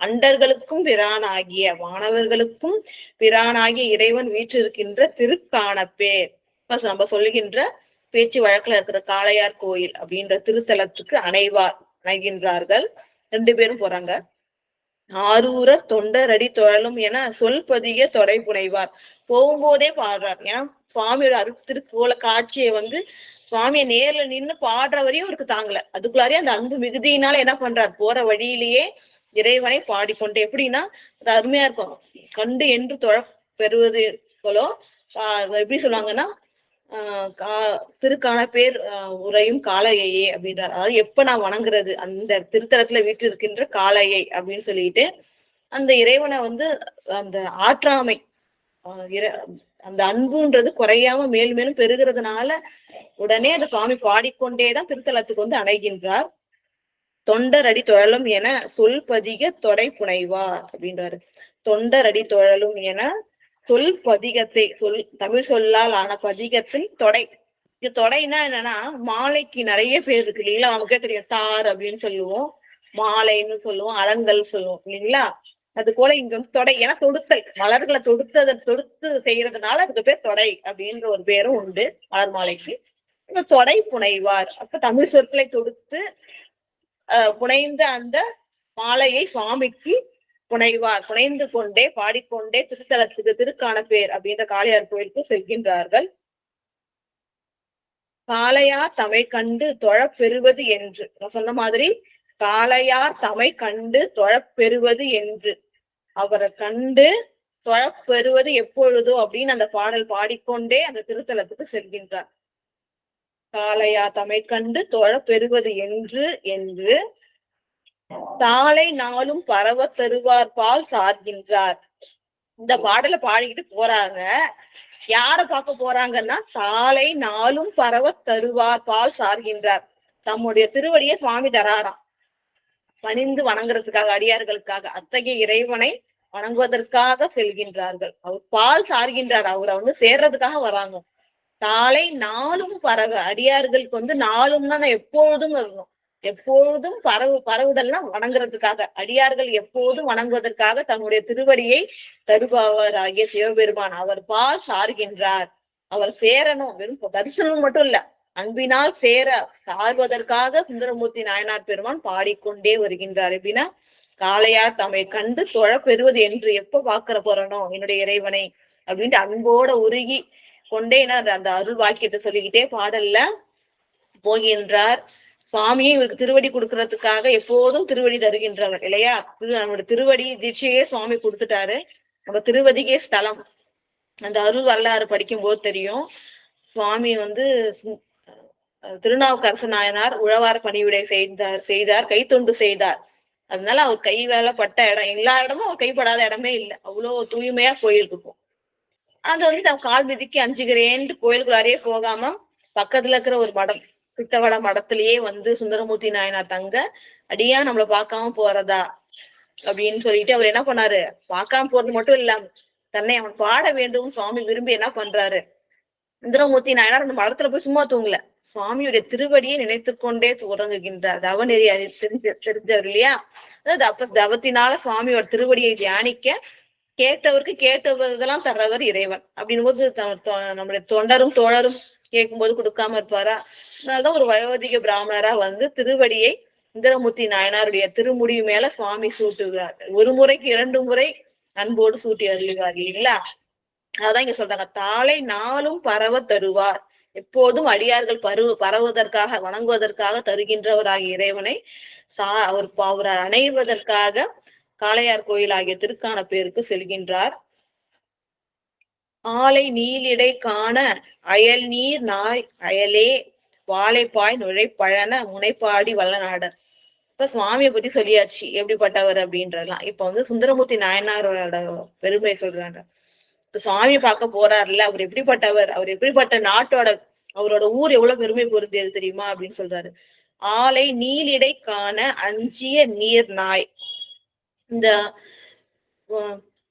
அண்டர்களுக்கும் பிரான் ஆகிய மாணவர்களுக்கும் பிரான் ஆகிய இறைவன் வீற்றிருக்கின்ற திருக்கான பேர். நம்ம சொல்லுகின்ற பேச்சு வழக்குல இருக்கிற காளையார் கோயில் அப்படின்ற திருத்தலத்துக்கு அணைகின்றார்கள். 2 பேரும் போறாங்க. ஆரூரர் தொண்டர் அடி தொழலும் என சொல் பதிய தொடை புனைவார். போகும்போதே பாடுறார். ஏன்னா சுவாமியோட திருக்கோல காட்சியை வந்து சுவாமியை நேர்ல நின்று பாடுற வரையும் அவருக்கு தாங்கல. அதுக்குள்ளாரே அந்த அன்பு மிகுதியினால என்ன பண்றார், போற வழியிலேயே இறைவனை பாடிக்கொண்டு, எப்படின்னா அது அருமையா இருக்கும். கண்டு என்று தொழ பெறுவது போலோ எப்படி சொல்லுவாங்கன்னா திருக்கான பேர் உரையும் காளையே அப்படின்றார். அதாவது எப்ப நான் வணங்குறது அந்த திருத்தலத்துல வீட்டு இருக்கின்ற காளையை அப்படின்னு சொல்லிட்டு அந்த இறைவனை வந்து அந்த ஆற்றாமை அந்த அன்புன்றது குறையாம மேலும் மேலும் பெருகிறதுனால உடனே அந்த சுவாமி பாடிக்கொண்டேதான் திருத்தலத்துக்கு வந்து அடைகின்றார். தொண்டர் அடி தொழலும் என சொல் பதிக தொடை புனைவார் அப்படின்றாரு. தொண்டர் அடி தொழலும் என சொல் பதிகத்தை தமிழ் சொல்லால் ஆன பதிகத்தில் தொடை. இது தொடைனா என்னன்னா மாலைக்கு நிறைய பேர் இருக்கு இல்லைங்களா. நமக்கே தெரியும், ஸ்டார் அப்படின்னு சொல்லுவோம், மாலைன்னு சொல்லுவோம், அலங்கல் சொல்லுவோம் இல்லைங்களா. அது போல இங்க வந்து தொடை, ஏன்னா தொடுத்தல், மலர்களை தொடுத்து செய்யறதுனால அதுக்கு பேர் தொடை அப்படின்ற ஒரு பேரும் உண்டு மலர் மாலைக்கு. இந்த தொடை புனைவார், அப்ப தமிழ் சொற்களை தொடுத்து புனைந்த அந்த மாலையை சுவாமிக்கு புனைந்து கொண்டே பாடிக்கொண்டே திருத்தலத்துக்கு திருக்கானப்பேர் அப்படின்ற காளையார் கோயிலுக்கு செல்கின்றார்கள். காளையார் தமை கண்டு தொழப் பெறுவது என்று, நான் சொன்ன மாதிரி காளையார் தமை கண்டு தொழப் பெறுவது என்று, அவரை கண்டு தொழப் பெறுவது எப்பொழுதோ அப்படின்னு அந்த பாடல் பாடிக்கொண்டே அந்த திருத்தலத்துக்கு செல்கின்றார். காளையார் தமை கண்டு தொழப் பெறுவது என்று என்று தாளை நாளும் பரவ தருவார் பால் சார்கின்றார். இந்த பாடலை பாடிக்கிட்டு போறாங்க. யார பார்க்க போறாங்கன்னா, சாலை நாளும் பரவ தருவார் பால் சார்கின்றார். தம்முடைய திருவடியை சுவாமி தராராம் பணிந்து வணங்குறதுக்காக, அடியார்களுக்காக. அத்தகைய இறைவனை வணங்குவதற்காக செல்கின்றார்கள். அவர் பால் சார்கின்றார். அவரை சேர்றதுக்காக வராங்க. தாளை நாளும் பரவ, அடியார்களுக்கு நாளும்னா எப்பொழுதும் வரணும். எப்பொழுதும் பரவுதல்னா வணங்குறதுக்காக, அடியார்கள் எப்போதும் வணங்குவதற்காக தன்னுடைய திருவடியை தருபவராகிய சிவபெருமான் அவர் பால் சார்கின்றார். அவர் சேரணும், வெறும் தரிசனம் மட்டும் இல்ல, அன்பினால் சார்வதற்காக சுந்தரமூர்த்தி நாயனார் பெருமான் பாடிக்கொண்டே வருகின்றார். எப்படின்னா, காளையார் தம்மை கண்டு தொழ பெறுவது என்று எப்ப பாக்குற போறனோ என்னுடைய இறைவனை அப்படின்ட்டு அன்போட உருகி கொண்டே அந்த அருள் வாக்கியத்தை சொல்லிக்கிட்டே பாடல்ல போகின்றார். சுவாமியை இவருக்கு திருவடி கொடுக்கறதுக்காக எப்போதும் திருவடி தருகின்றவர் இல்லையா? நம்மளுடைய திருவடி தீட்சையே சுவாமி கொடுத்துட்டாரு. நம்ம திருவதிகே ஸ்தலம். அந்த அருள் வரலாறு படிக்கும் போது தெரியும். சுவாமி திருநாவுக்கரசு நாயனார் உழவார பணிவிடை செய்தார், கைத்தொண்டு செய்தார். அதனால அவர் கை வேலை பட்ட இடம், எல்லா இடமும் அவர் கைப்படாத இடமே இல்லை. அவ்வளவு தூய்மையா கோயில் இருக்கும். அது கால் மிதிக்கு அஞ்சுகிறேன்ட்டு கோயிலுக்குள்ளாரே போகாம பக்கத்துல இருக்கிற ஒரு மடம், கிட்டவள மடத்திலேயே சுந்தரமூர்த்தி நாயனார் தங்க, அடியா நம்மள பார்க்காம போறதா அப்படின்னு சொல்லிட்டு அவர் என்ன பண்ணாரு, பார்க்காம போறது மட்டும் இல்லாம தன்னை அவன் பாட வேண்டும் சுவாமி விரும்பி என்ன பண்றாரு, சுந்தரமூர்த்தி நாயனார் அந்த மடத்துல போய் சும்மா தூங்கல, சுவாமியுடைய திருவடியை நினைத்து கொண்டே உறங்குகின்றார். தவநெறி அது தெரிஞ்சவர் இல்லையா? அதாவது அப்ப தவத்தினால சுவாமியோட திருவடியை தியானிக்க கேட்டவருக்கு கேட்டவர்களெல்லாம் தர்றவர் இறைவன். அப்படின் போது நம்முடைய தொண்டரும் தோழரும் கேட்கும் போது கொடுக்காம இருப்பாரா? அதனாலதான் ஒரு வயோதிக பிராமணரா திருவடியை சுந்தரமூர்த்தி நாயனாருடைய திருமுடி மேல சுவாமி சூட்டுகிறார். ஒரு முறைக்கு 2 முறை அன்போடு சூட்டி அருள்வார் இல்லைங்களா? அதான் இங்க சொல்றாங்க, தாளை நாளும் பரவ தருவார். எப்போதும் அடியார்கள் பரவுவதற்காக, வணங்குவதற்காக தருகின்றவராகிய இறைவனை அவரை அணைவதற்காக காளையார் கோயில் ஆகிய திருக்கானப்பேருக்கு செல்கின்றார். ஆலை நீலிடை காண அயல் நீர் நாய் அயலே வாழைப்பாய் நுழை பழன முனைப்பாடி வல்லநாடர். இப்ப சுவாமியை பத்தி சொல்லியாச்சு, எப்படிப்பட்டவர் அப்படின்றதுலாம். இப்ப சுந்தரமூர்த்தி நாயனாரோட பெருமை சொல்றாங்க. இப்ப சுவாமியை பார்க்க போறாருல்ல, அவர் எப்படிப்பட்டவர், அவர் எப்படிப்பட்ட நாட்டோட, அவரோட ஊர் எவ்வளவு பெருமை பொருந்தியது தெரியுமா அப்படின்னு சொல்றாரு. ஆலை நீலிடை காண அஞ்சிய நீர் நாய். இந்த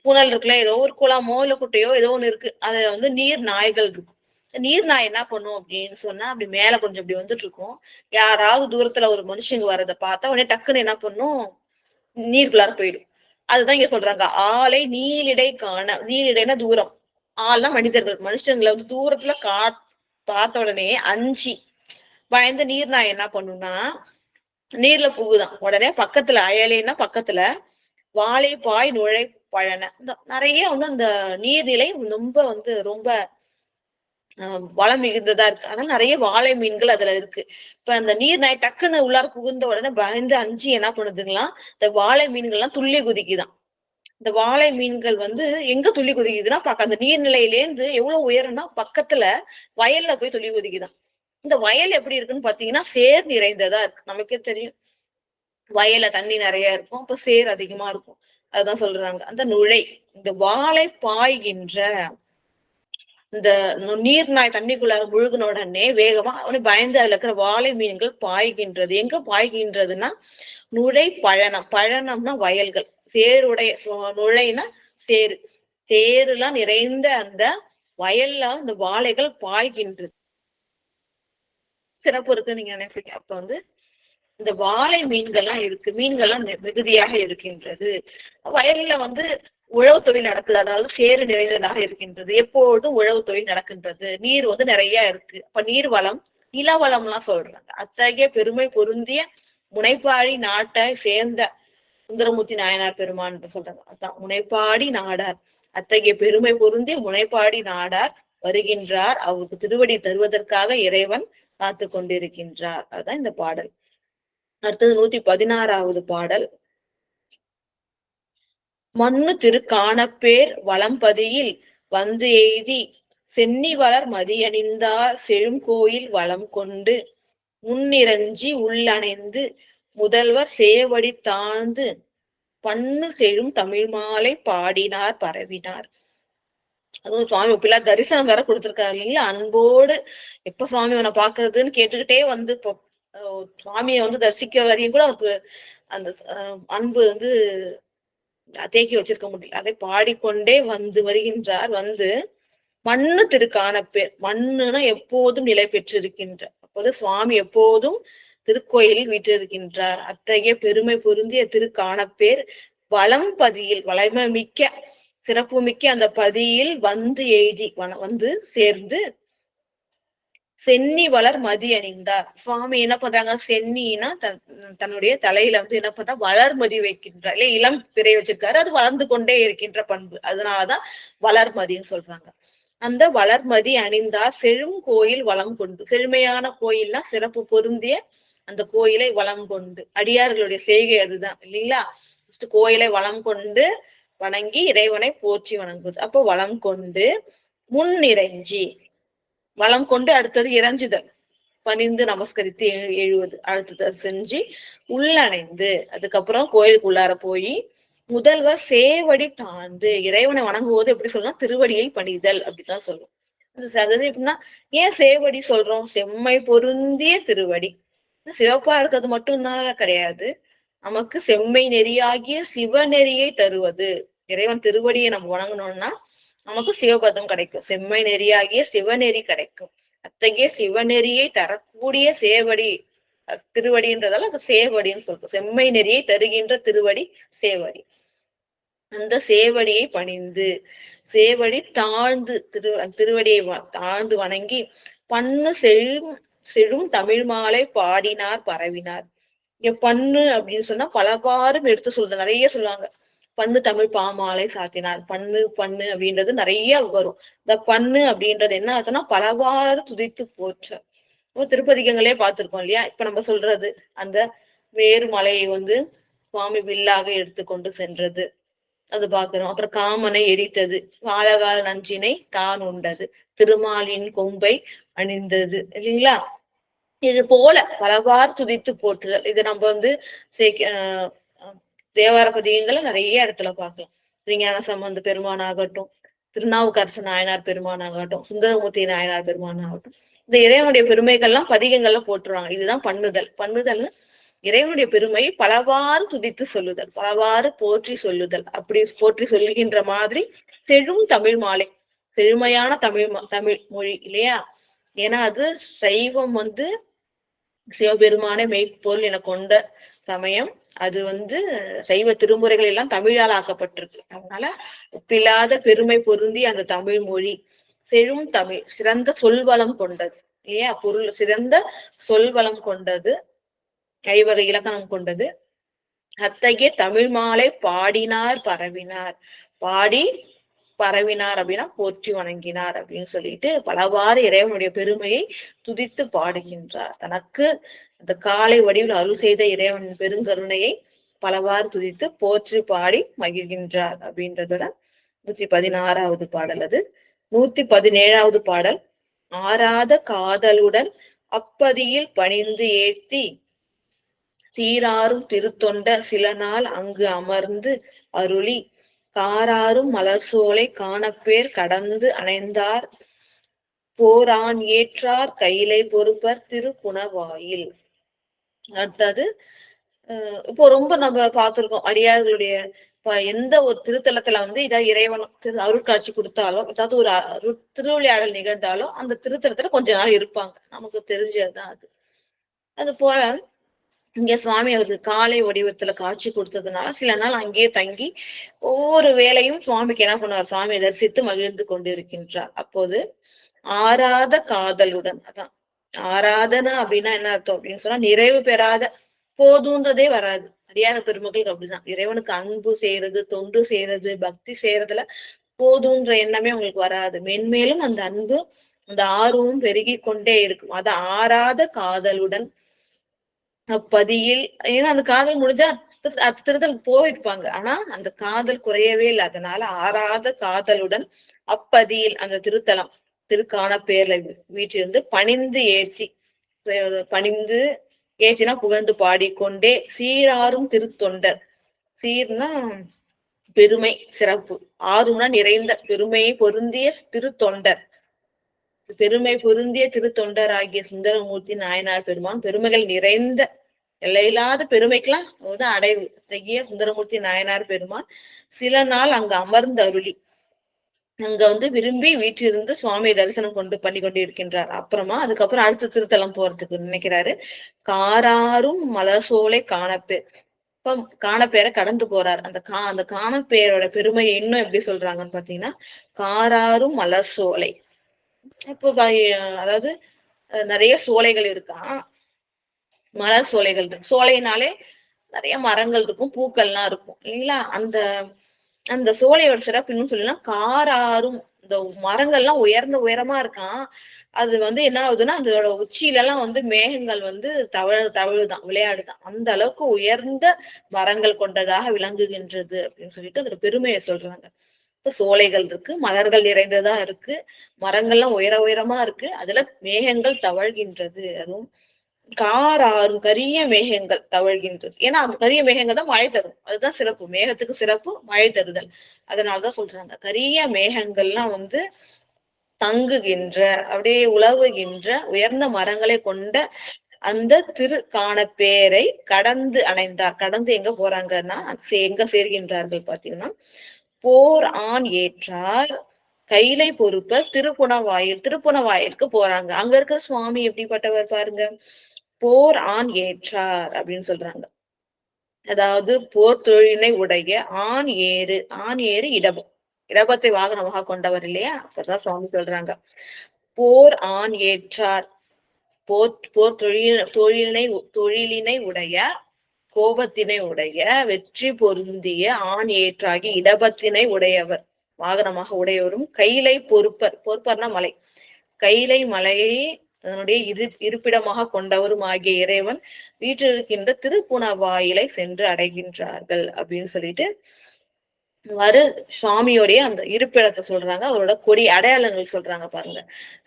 புனல் இருக்குல்ல, ஏதோ ஒரு குளமோ இல்ல குட்டையோ ஏதோ ஒண்ணு இருக்கு, அதுல நீர் நாய்கள் இருக்கும். நீர் நாய் என்ன பண்ணும் அப்படின்னு சொன்னா, அப்படி மேல கொஞ்சம் அப்படி வந்துட்டு இருக்கும். யாராவது தூரத்துல ஒரு மனுஷங்க வர்றதை பார்த்தா உடனே டக்குன்னு என்ன பண்ணும், நீருக்குள்ளார போயிடும். அதுதான் இங்க சொல்றாங்க, ஆலை நீலிடை காண. நீலிடைனா தூரம், ஆள்னா மனிதர்கள், மனுஷங்களை தூரத்துல பார்த்த உடனே அஞ்சி பயந்து நீர் நாய் என்ன பண்ணும்னா நீர்ல புகுதான். உடனே பக்கத்துல அயலைன்னா பக்கத்துல வாழைப்பாய் நுழை பழன, நிறைய அந்த நீர்நிலை ரொம்ப ரொம்ப வளம் மிகுந்ததா இருக்கு. அதனால நிறைய வாழை மீன்கள் அதுல இருக்கு. இப்ப அந்த நீர் நாய் டக்குன்னு உள்ளார புகுந்த உடனே பயந்து அஞ்சு என்ன பண்ணுதுங்களா, இந்த வாழை மீன்கள்லாம் துள்ளி குதிக்குதான். இந்த வாழை மீன்கள் எங்க துள்ளி குதிக்குதுன்னா, அந்த நீர்நிலையிலேருந்து எவ்வளவு உயரம்னா பக்கத்துல வயல்ல போய் துள்ளி குதிக்குதான். இந்த வயல் எப்படி இருக்குன்னு பாத்தீங்கன்னா சேர் நிறைந்ததா இருக்கு. நமக்கே தெரியும், வயல்ல தண்ணி நிறைய இருக்கும், அப்ப சேர் அதிகமா இருக்கும். அதுதான் சொல்றாங்க. அந்த நுழை, இந்த வாழை பாய்கின்ற இந்த நீர் நாய் தண்ணிக்குள்ளார முழுகின உடனே வேகமா பயந்து அதுல இருக்கிற வாழை மீன்கள் பாய்கின்றது. எங்க பாய்கின்றதுன்னா நுழை பழனம். பழனம்னா வயல்கள், சேருடைய நுழைனா சேரு, சேருலாம் நிறைந்த அந்த வயல்ல இந்த வாழைகள் பாய்கின்றது. சிறப்பு இருக்கு நீங்க நினைப்பீங்க. அப்ப இந்த வாழை மீன்கள்லாம் இருக்கு, மீன்கள்லாம் மிகுதியாக இருக்கின்றது. வயல்ல உழவு தொழில் நடக்குது, அதாவது சேறு நிறைந்ததாக இருக்கின்றது. எப்பொழுதும் உழவு தொழில் நடக்கின்றது. நீர் நிறைய இருக்கு. அப்ப நீர் வளம், நிலவளம் எல்லாம் சொல்றாங்க. அத்தகைய பெருமை பொருந்திய முனைப்பாடி நாட்டை சேர்ந்த சுந்தரமூர்த்தி நாயனார் பெருமான் சொல்றாங்க. அதான் முனைப்பாடி நாடார், அத்தகைய பெருமை பொருந்திய முனைப்பாடி நாடார் வருகின்றார், அவருக்கு திருவடி தருவதற்காக இறைவன் காத்து கொண்டிருக்கின்றார். அதுதான் இந்த பாடல். அடுத்தது 116வது பாடல். மண்ணு திருக்கானப்பேர் வளம்பதியில் வந்து எய்தி சென்னி வளர் மதியணிந்தார் செழுங்கோயில் வளம் கொண்டு முன்னிறஞ்சி உள்ளணைந்து முதல்வர் சேவடி தாழ்ந்து பண்ணு செழும் தமிழ் மாலை பாடினார் பரவினார். அதுவும் சுவாமி பிள்ளை தரிசனம் வேற கொடுத்திருக்காரு இல்லைங்களா? அன்போடு எப்ப சுவாமி உன்னை பாக்குறதுன்னு கேட்டுக்கிட்டே வந்து இப்போ சுவாமியை வந்து தரிசிக்க வரையும் கூட அவருக்கு அந்த அன்பு வந்து தேக்கி வச்சிருக்க முடியல. அதை பாடிக்கொண்டே வந்து வருகின்றார். வந்து மண்ணு திருக்கானப்பேர், மண்ணுனா எப்போதும் நிலை பெற்றிருக்கின்ற, அப்போது சுவாமி எப்போதும் திருக்கோயிலில் வீற்றிருக்கின்றார். அத்தகைய பெருமை பொருந்திய திருக்கானப்பேர் வளம்பதியில், வளமை மிக்க சிறப்பு மிக்க அந்த பதியில் வந்து எய்தி வந்து சேர்ந்து சென்னி வளர் மதி அணிந்தார். சுவாமி என்ன பண்றாங்க? சென்னினா தன்னுடைய தலையில வந்து என்ன பண்றா? வளர்மதி வைக்கின்றார். இல்ல இளம் பிறை வச்சிருக்காரு, அது வளர்ந்து கொண்டே இருக்கின்ற பண்பு, அதனாலதான் வளர்மதின்னு சொல்றாங்க. அந்த வளர்மதி அணிந்தார் செழும் கோயில் வளம் கொண்டு, செழுமையான கோயில்னா சிறப்பு பொருந்திய அந்த கோயிலை வளம் கொண்டு, அடியார்களுடைய செய்கை அதுதான் இல்லைங்களா? கோயிலை வளம் கொண்டு வணங்கி இறைவனை போற்றி வணங்குவது. அப்போ வளம் கொண்டு முன்னிறைஞ்சி, வளம் கொண்டு அடுத்தது இறைஞ்சுதல், பணிந்து நமஸ்கரித்து எழுவது, அடுத்தது செஞ்சு உள்ளணைந்து, அதுக்கப்புறம் கோயிலுக்குள்ளார போய் முதல்வர் சேவடி தாழ்ந்து, இறைவனை வணங்குவது எப்படி சொல்லலாம்? திருவடியை பணிதல் அப்படிதான் சொல்லும். அது எப்படின்னா, ஏன் சேவடி சொல்றோம்? செம்மை பொருந்திய திருவடி. சிவப்பா இருக்கிறது மட்டும்னால கிடையாது, நமக்கு செம்மை நெறியாகிய சிவநெறியை தருவது. இறைவன் திருவடியை நம்ம வணங்கணும்னா நமக்கு சிவபதம் கிடைக்கும், செம்மை நெறியாகிய சிவநெறி கிடைக்கும். அத்தகைய சிவநெறியை தரக்கூடிய சேவடி திருவடின்றதால அது சேவடின்னு சொல்றோம். செம்மை நெறியை தருகின்ற திருவடி சேவடி. அந்த சேவடியை பணிந்து, சேவடி தாழ்ந்து, திருவடியை தாழ்ந்து வணங்கி பண்ணு செழும் தமிழ் மாலை பாடினார் பரவினார். இங்க பண்ணு அப்படின்னு சொன்னா பலவாறும் எடுத்து சொல்றது, நிறைய சொல்லுவாங்க. பண்ணு தமிழ் பாமாலை சாத்தினார், பண்ணு அப்படின்றது நிறைய வரும். இந்த பண்ணு அப்படின்றது என்ன ஆச்சுன்னா பலவாறு துதித்து போற்ற. திருப்பதிகங்களே பார்த்திருக்கோம் இல்லையா? இப்ப நம்ம சொல்றது அந்த வேறு மலையை வந்து சுவாமி வில்லாக எடுத்துக்கொண்டு சென்றது, அது பாக்குறோம். அப்புறம் காமனை எரித்தது, வாழகால நஞ்சினை தான் உண்டது, திருமாலின் கொம்பை அணிந்தது இல்லைங்களா? இது போல பலவாறு துதித்து போற்றுதல். இது நம்ம வந்து தேவார பதிகங்களை நிறைய இடத்துல பார்க்கலாம். திருஞான சம்பந்த பெருமான் ஆகட்டும், திருநாவுக்கரசு நாயனார் பெருமான் ஆகட்டும், சுந்தரமூர்த்தி நாயனார் பெருமான் ஆகட்டும், இந்த இறைவனுடைய பெருமைகள்லாம் பதிகங்கள்ல போட்டுருவாங்க. இதுதான் பண்ணுதல். பண்ணுதல்னு இறைவனுடைய பெருமை பலவாறு துதித்து சொல்லுதல், பலவாறு போற்றி சொல்லுதல். அப்படி போற்றி சொல்லுகின்ற மாதிரி செழும் தமிழ் மாலை, செழுமையான தமிழ் மொழி இல்லையா? ஏன்னா அது சைவம் வந்து சிவபெருமானை மெய்ப்பொருள் என கொண்ட சமயம். அது வந்து சைவ திருமுறைகள் எல்லாம் தமிழால் ஆக்கப்பட்டிருக்கு. அதனால ஒப்பில்லாத பெருமை பொருந்தி அந்த தமிழ் மொழி செழும் தமிழ், சிறந்த சொல்வளம் கொண்டது இல்லையா? பொருள் சிறந்த சொல்வளம் கொண்டது, ஐவகை இலக்கணம் கொண்டது. அத்தகைய தமிழ் மாலை பாடினார் பரவினார். பாடி பரவினார் அப்படின்னா போற்றி வணங்கினார் அப்படின்னு சொல்லிட்டு பலவாறு இறைவனுடைய பெருமையை துதித்து பாடுகின்றார். தனக்கு அந்த காலை வடிவில் அருள் செய்த இறைவனின் பெருங்கருணையை பலவாறு துதித்து போற்றி பாடி மகிழ்கின்றார் அப்படின்றதோட 116வது பாடல். அது 117வது பாடல். ஆறாத காதலுடன் அப்பதியில் பணிந்து ஏத்தி சீராரும் திருத்தொண்ட சில நாள் அங்கு அமர்ந்து அருளி காராரும் மலர் சோலை காணப்பேர் கடந்து அணைந்தார் போரான் ஏற்றார் கையிலை பொறுப்பர் திருக்குணவாயில். அடுத்தது இப்போ ரொம்ப நம்ம பார்த்திருக்கோம் அடியார்களுடைய எந்த ஒரு திருத்தலத்துல வந்து இதான் இறைவன் அருட்காட்சி கொடுத்தாலும், ஏதாவது ஒரு திருவிளையாடல் நிகழ்ந்தாலும் அந்த திருத்தலத்துல கொஞ்ச நாள் இருப்பாங்க, நமக்கு தெரிஞ்சதுதான் அது. அது போல இங்க சுவாமி அவருக்கு காலை வடிவத்துல காட்சி கொடுத்ததுனால சில நாள் அங்கேயே தங்கி ஒவ்வொரு வேலையும் சுவாமிக்கு என்ன பண்ணுவார்? சுவாமியை தரிசித்து மகிழ்ந்து கொண்டிருக்கின்றார். அப்போது ஆறாத காதலுடன், அதான் ஆராதனை அப்படின்னா என்ன அர்த்தம் அப்படின்னு சொன்னா நிறைவு பெறாத, போதுன்றதே வராது. அடியார பெருமக்களுக்கு அப்படிதான். இறைவனுக்கு அன்பு செய்யறது, தொண்டு செய்யறது, பக்தி செய்யறதுல போதுன்ற எண்ணமே அவங்களுக்கு வராது. மென்மேலும் அந்த அன்பு, அந்த ஆர்வமும் பெருகி கொண்டே இருக்கும். அது ஆறாத காதலுடன் அப்பதியில், ஏன்னா அந்த காதல் முடிஞ்சா திருத்தல் போயிருப்பாங்க. ஆனா அந்த காதல் குறையவே இல்லை. அதனால ஆறாத காதலுடன் அப்பதியில் அந்த திருத்தலம் திருக்கான பேர்ல வீட்டிலிருந்து பணிந்து ஏத்தி, பணிந்து ஏத்தினா புகழ்ந்து பாடிக்கொண்டே சீராரும் திருத்தொண்டர். சீர்னா பெருமை, சிறப்பு. ஆறும்னா நிறைந்த பெருமையை பொருந்திய திருத்தொண்டர். பெருமை பொருந்திய திருத்தொண்டர் ஆகிய சுந்தரமூர்த்தி நாயனார் பெருமான் பெருமைகள் நிறைந்த எல்லையில்லாத பெருமைக்கெல்லாம் அடைவு தகிய சுந்தரமூர்த்தி நாயனார் பெருமான் சில நாள் அங்க அமர்ந்து அருளி அங்க விரும்பி வீட்டிலிருந்து சுவாமியை தரிசனம் பண்ணி கொண்டு இருக்கின்றார். அப்புறமா அதுக்கப்புறம் அடுத்த திருத்தலம் போறதுக்கு நினைக்கிறாரு. காராரும் மலர் சோலை காணப்பேர். இப்ப காணப்பேரை கடந்து போறார். அந்த காணப்பேரோட பெருமையை இன்னும் எப்படி சொல்றாங்கன்னு பாத்தீங்கன்னா, காராரும் மலர் சோலை. இப்போ அதாவது நிறைய சோலைகள் இருக்கான். மலர் சோலைகள் இருக்கு. சோலைனாலே நிறைய மரங்கள் இருக்கும், பூக்கள்லாம் இருக்கும் இல்லைங்களா? அந்த சோலையோட சிறப்பு இன்னும் சொல்லலாம், காராரும் இந்த மரங்கள்லாம் உயரமா இருக்கான். அது என்ன ஆகுதுன்னா, அதோட உச்சியில எல்லாம் மேகங்கள் தவழுதான், விளையாடுதான். அந்த அளவுக்கு உயர்ந்த மரங்கள் கொண்டதாக விளங்குகின்றது அப்படின்னு சொல்லிட்டு அதோட பெருமையை சொல்றாங்க. இப்ப சோலைகள் இருக்கு, மலர்கள் நிறைந்ததா இருக்கு, மரங்கள்லாம் உயரமா இருக்கு, அதுல மேகங்கள் தவழ்கின்றது. அதுவும் காராறு கரிய மேகங்கள் தவழ்கின்றது. ஏன்னா அந்த கரிய மேகங்கள் தான் மழை தரும். அதுதான் சிறப்பு. மேகத்துக்கு சிறப்பு மழை தருதல். அதனாலதான் சொல்றாங்க கரிய மேகங்கள்லாம் தங்குகின்ற, அப்படியே உலவுகின்ற உயர்ந்த மரங்களை கொண்ட அந்த திருக்கானப்பேரை கடந்து அடைந்தார். கடந்து எங்க போறாங்கன்னா எங்க சேர்கின்றார்கள் பாத்தீங்கன்னா, போர் ஆண் ஏற்றார் கைலை பொறுப்பர் திருப்புணவாயிலுக்கு போறாங்க. அங்க இருக்கிற சுவாமி எப்படிப்பட்டவர் பாருங்க. போர் ஆண் ஏற்றார் அப்படின்னு சொல்றாங்க. அதாவது போர் தொழிலினை உடைய ஆண் ஏறு இடபத்தை வாகனமாக கொண்டவர் இல்லையா? அப்பதான் சுவாமி சொல்றாங்க போர் ஆண் ஏற்றார். போர் தொழிலினை உடைய, கோபத்தினை உடைய, வெற்றி பொருந்திய ஆண் ஏற்றாகி இடபத்தினை உடையவர், வாகனமாக உடையவரும், கைலை பொறுப்பர்னா மலை, கைலை மலையை அதனுடைய இருப்பிடமாக கொண்டவரும் ஆகிய இறைவன் வீற்றிருக்கின்ற திருப்புணவாயிலை சென்று அடைகின்றார்கள் அப்படின்னு சொல்லிட்டு சுவாமியோடைய அந்த இருப்பிடத்தை சொல்றாங்க. அவரோட கொடி அடையாளங்கள் சொல்றாங்க பாருங்க.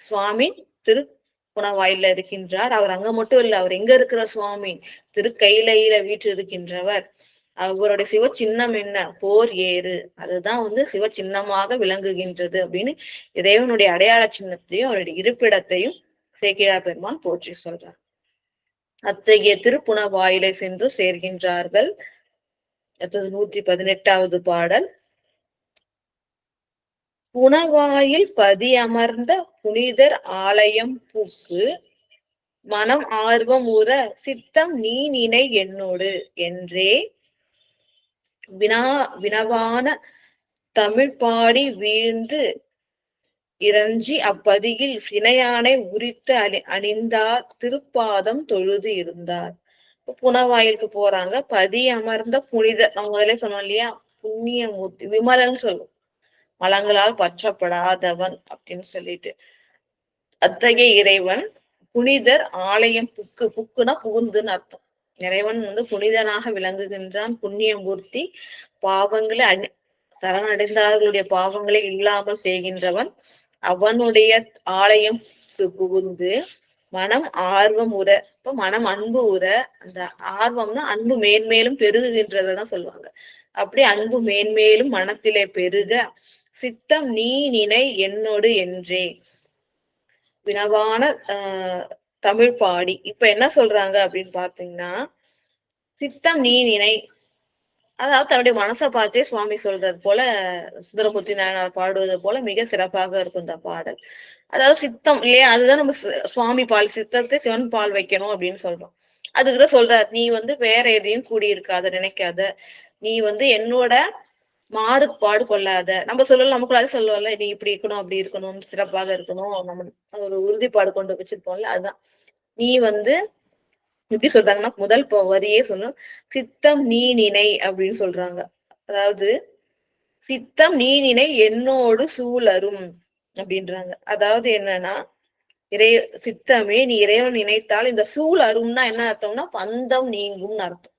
சுவாமி திருப்புணவாயில இருக்கின்றார். அவர் அங்க மட்டும் இல்ல, அவர் எங்க இருக்கிற சுவாமி? திருக்கையிலையில வீட்டு இருக்கின்றவர். அவருடைய சிவ சின்னம் என்ன? போர் ஏறு. அதுதான் சிவ சின்னமாக விளங்குகின்றது அப்படின்னு இறைவனுடைய அடையாள சின்னத்தையும் அவருடைய இருப்பிடத்தையும் சேக்கிழார் பெருமான் போற்றி சொல்றார். அத்தகைய திருப்புணவாயிலை சென்று சேர்கின்றார்கள். 118வது பாடல். புனவாயில் பதி அமர்ந்த புனிதர் ஆலயம் பூக்கு மனம் ஆர்வம் உற சித்தம் நீ நினை என்னோடு என்றே வினவான தமிழ் பாடி வீழ்ந்து இறஞ்சி அப்பதியில் சினையானை உரித்து அணிந்தார் திருப்பாதம் தொழுது இருந்தார். புனவாயிலுக்கு போறாங்க. பதி அமர்ந்த புனிதர், நம்ம முதல்ல சொன்னோம் இல்லையா, புண்ணியமூர்த்தி, விமலன் சொல்லும், மலங்களால் பற்றப்படாதவன் அப்படின்னு சொல்லிட்டு அத்தகைய இறைவன் புனிதர் ஆலயம் புக்குனா புகுந்துன்னு அர்த்தம். இறைவன் புனிதனாக விளங்குகின்றான், புண்ணியமூர்த்தி, பாவங்களை சரணடைந்தார்களுடைய பாவங்களை இல்லாமல் செய்கின்றவன். அவனுடைய ஆலயம் புகுந்து மனம் ஆர்வம் உற, இப்ப மனம் அன்பு உற, அந்த ஆர்வம்னா அன்பு மேன்மேலும் பெருகுகின்றதான் சொல்லுவாங்க. அப்படி அன்பு மேன்மேலும் மனத்திலே பெருக சித்தம் நீ நினை என்னோடு என்றே வினவான தமிழ் பாடி. இப்ப என்ன சொல்றாங்க அப்படின்னு பாத்தீங்கன்னா, சித்தம் நீ நினை, அதாவது தன்னுடைய மனசை பார்த்தே சுவாமி சொல்றது போல சுந்தரமூர்த்தி நாயனார் பாடுவது போல மிக சிறப்பாக இருக்கும் இந்த பாடல். அதாவது சித்தம் இல்லையா, அதுதான் நம்ம சுவாமி பால், சித்தத்தை சிவன் பால் வைக்கணும் அப்படின்னு சொல்றோம். அதுக்குள்ள சொல்றாரு, நீ வேற எதையும் கூடியிருக்காத, நினைக்காத, நீ என்னோட மாறுபாடு கொள்ளாத. நம்ம சொல்லலாம், நமக்குள்ளார சொல்லுவோம்ல, நீ இப்படி இருக்கணும், அப்படி இருக்கணும், சிறப்பாக இருக்கணும், நம்ம ஒரு உறுதிப்பாடு கொண்டு வச்சிருப்போம்ல, அதுதான் நீ எப்படி சொல்றாங்கன்னா முதல் வரியே சொல்லணும், சித்தம் நீ நினை அப்படின்னு சொல்றாங்க. அதாவது சித்தம் நீ நினை என்னோடு சூழரும் அப்படின்றாங்க. அதாவது என்னன்னா சித்தமே நீ இறைவன் நினைத்தால் இந்த சூழ் அரும்னா என்ன அர்த்தம்னா பந்தம் நீங்கும்னு அர்த்தம்.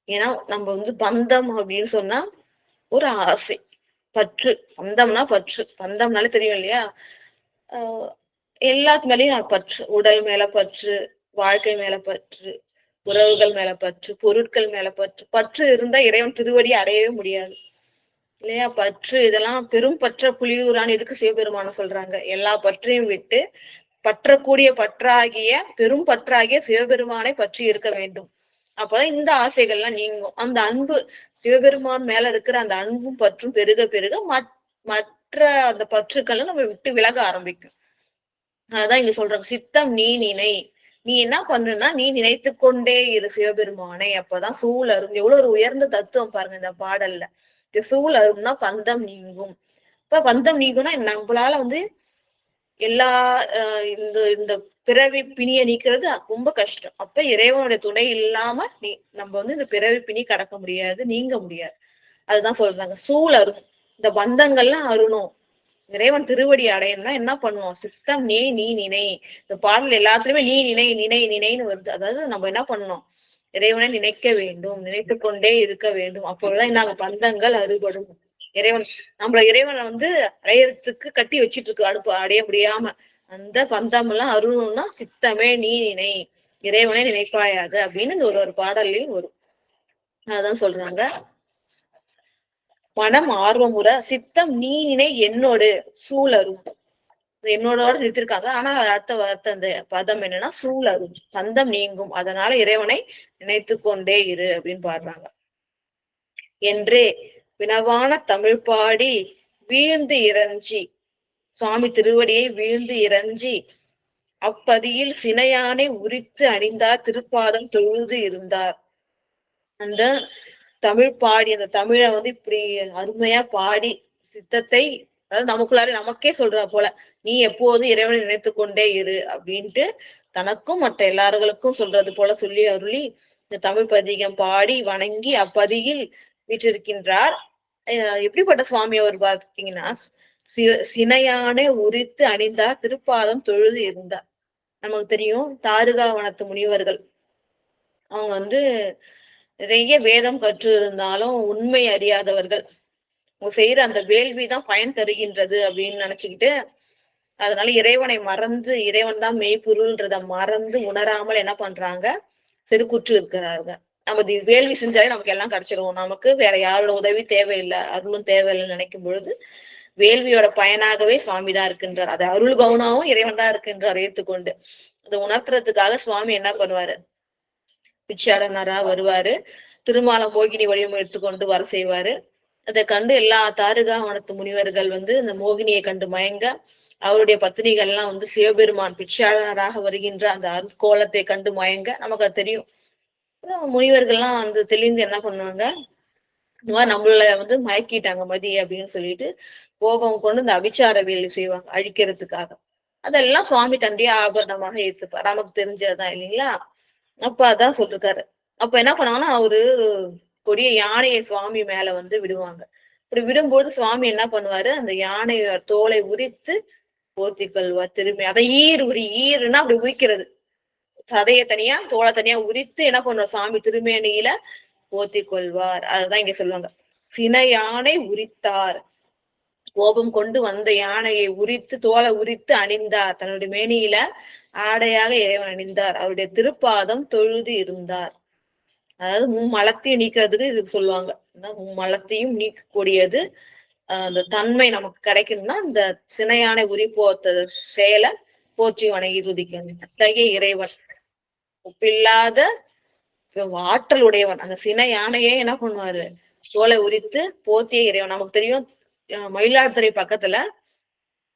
ஏன்னா நம்ம வந்து பந்தம் அப்படின்னு சொன்னா ஒரு ஆசை, பற்று. பந்தம்னா பற்று, பந்தம்னாலே தெரியும் இல்லையா? எல்லாத்து மேலயும் பற்று, உடல் மேல பற்று, வாழ்க்கை மேல பற்று, உறவுகள் மேல பற்று, பொருட்கள் மேல பற்று. பற்று இருந்தா இறைவன் திருவடி அடையவே முடியாது இல்லையா? பற்று இதெல்லாம் பெரும் பற்ற புலியூரான்னு எதுக்கு சிவபெருமான சொல்றாங்க? எல்லா பற்றையும் விட்டு பற்றக்கூடிய பற்றாகிய பெரும் பற்றாகிய சிவபெருமானை பற்றி இருக்க வேண்டும். அப்பதான் இந்த ஆசைகள்லாம் நீங்கும். அந்த அன்பு சிவபெருமான் மேல இருக்கிற அந்த அன்பும் பற்றும் பெருக பெருக மற்ற அந்த பற்றுக்களை நம்ம விட்டு விலக ஆரம்பிக்கும். அதான் இங்க சொல்றாங்க, சித்தம் நீ நினை. நீ என்ன பண்ணுனா நீ நினைத்து கொண்டே இரு சிவபெருமானை. அப்பதான் சூழ் அரும். எவ்வளவு ஒரு உயர்ந்த தத்துவம் பாருங்க இந்த பாடல்ல. சூழ் அரும்னா பந்தம் நீங்கும். இப்ப பந்தம் நீங்கும்னா நம்மளால வந்து எல்லா இந்த இந்த பிறவி பிணியை நீக்கிறது ரொம்ப கஷ்டம். அப்ப இறைவனுடைய துணை இல்லாம நம்ம வந்து இந்த பிறவி பிணி கடக்க முடியாது, நீங்க முடியாது. அதுதான் சொல்றாங்க சூழ் அரும். இந்த பந்தங்கள்லாம் அருணும். இறைவன் திருவடி அடையணும்னா என்ன பண்ணுவோம்? சித்தம் நீ நினை. இந்த பாடல் எல்லாத்துலயுமே நீ நினை நினை நினைன்னு வருது. அதாவது நம்ம என்ன பண்ணணும்? இறைவனை நினைக்க வேண்டும், நினைத்து கொண்டே இருக்க வேண்டும். அப்பொழுதுதான் நாங்க பந்தங்கள் அறுபடும். இறைவனை வந்து அடையறதுக்கு கட்டி வச்சிட்டு இருக்கு, அடுப்பு அடைய முடியாம. அந்த பந்தம் எல்லாம் அருணும்னா சித்தமே நீ நினை, இறைவனை நினைப்பாயாது அப்படின்னு இந்த ஒரு பாடல்லையும் வரும். அதான் சொல்றாங்க, மனம் ஆர்வமுற சித்தம் நீ நினை என்னோடு சூழரும். என்னோட நிறுத்திருக்காங்க. ஆனா அடுத்த அந்த பதம் என்னன்னா சூழரும், சந்தம் நீங்கும். அதனால இறைவனை நினைத்து கொண்டே இரு அப்படின்னு பாடுறாங்க. என்றே வினவான தமிழ் பாடி வீழ்ந்து இறஞ்சி, சுவாமி திருவடியை வீழ்ந்து இறஞ்சி அப்பதியில் சினையானை உரித்து அணிந்தார், திருப்பாதம் தொழுது இருந்தார். அந்த தமிழ் பாடி அந்த தமிழை வந்து இப்படி அருமையா பாடி சித்தத்தை, அதாவது நமக்குள்ளார நமக்கே சொல்றா போல, நீ எப்போதும் இறைவனை நினைத்து கொண்டே இரு அப்படின்ட்டு தனக்கும் மற்ற எல்லார்களுக்கும் சொல்றது போல சொல்லி அருளி இந்த தமிழ் பதிகம் பாடி வணங்கி அப்பதியில் வீற்றிருக்கின்றார். எப்படிப்பட்ட சுவாமி அவர் பார்த்தீங்கன்னா, சினையானை உரித்து அணிந்தார், திருப்பாதம் தொழுது இருந்தார். நமக்கு தெரியும் தாருகாவனத்து முனிவர்கள் அவங்க வந்து நிறைய வேதம் கற்று இருந்தாலும் உண்மை அறியாதவர்கள். அவங்க செய்யற அந்த வேள்விதான் பயன் தருகின்றது அப்படின்னு நினைச்சுக்கிட்டு, அதனால இறைவனை மறந்து, இறைவன் தான் மெய்ப்பொருள்ன்றத மறந்து உணராமல் என்ன பண்றாங்க? செருக்குற்று இருக்கிறார்கள். நம்ம வேள்வி செஞ்சாலே நமக்கு எல்லாம் கிடைச்சிடும், நமக்கு வேற யாரோட உதவி தேவையில்லை, அருளும் தேவையில்லைன்னு நினைக்கும் பொழுது வேள்வியோட பயனாகவே சுவாமி தான் இருக்கின்றார். அது அருள் கவுனாவும் இறைவன் தான் இருக்கின்றார் ஏற்றுக்கொண்டு. அதை உணர்த்துறதுக்காக சுவாமி என்ன பண்ணுவாரு? பிச்சாளனரா வருவாரு, திருமால மோகினி வடிவம் எடுத்துக்கொண்டு வர செய்வாரு. அதை கண்டு எல்லா தாருகாவனத்து முனிவர்கள் வந்து இந்த மோகினியை கண்டு மயங்க, அவருடைய பத்தினிகள் எல்லாம் வந்து சிவபெருமான் பிச்சாளனராக வருகின்ற அந்த அருட்கோலத்தை கண்டு மயங்க. நமக்கு அது தெரியும். முனிவர்கள்லாம் வந்து தெளிந்து என்ன பண்ணுவாங்க? நம்மள வந்து மயக்கிட்டாங்க மதி அப்படின்னு சொல்லிட்டு கோபம் கொண்டு இந்த அபிச்சார வேலை செய்வாங்க அழிக்கிறதுக்காக. அதெல்லாம் சுவாமி தன்னுடைய ஆபரணமாக ஏத்துப்பார். நமக்கு தெரிஞ்சதுதான் இல்லைங்களா? அப்ப அதான் சொல்லிருக்காரு. அப்ப என்ன பண்ணுவாங்கன்னா, அவரு கொடிய யானையை சுவாமி மேல வந்து விடுவாங்க. அப்படி விடும்போது சுவாமி என்ன பண்ணுவாரு? அந்த யானையோட தோலை உரித்து போர்த்தி கொள்வார் திரும்பி. அதை ஈருன்னா அப்படி உரிக்கிறது. சதையை தனியா தோலை தனியா உரித்து என்ன பண்ணுவார்? சுவாமி திருமேனியில போர்த்தி கொள்வார். அதுதான் இங்க சொல்லுவாங்க, சினை யானை உரித்தார். கோபம் கொண்டு வந்த யானையை உரித்து தோலை உரித்து அணிந்தார். தன்னுடைய மேனியில ஆடையாக இறைவன் அணிந்தார். அவருடைய திருப்பாதம் தொழுது இருந்தார். அதாவது மும்மலத்தையும் நீக்கிறதுக்கு இதுக்கு சொல்லுவாங்க. மும்மலத்தையும் நீக்கக்கூடியது அந்த தன்மை நமக்கு கிடைக்கணும்னா இந்த சினையானை உரிப்போத்த செயலை போற்றி வணங்கி துதிக்கணும். அத்தகைய இறைவன் ஒப்பில்லாத ஆற்றல் உடையவன். அந்த சினை யானையே என்ன பண்ணுவாரு? தோலை உரித்து போத்திய இறைவன். நமக்கு தெரியும் மயிலாடுதுறை பக்கத்துல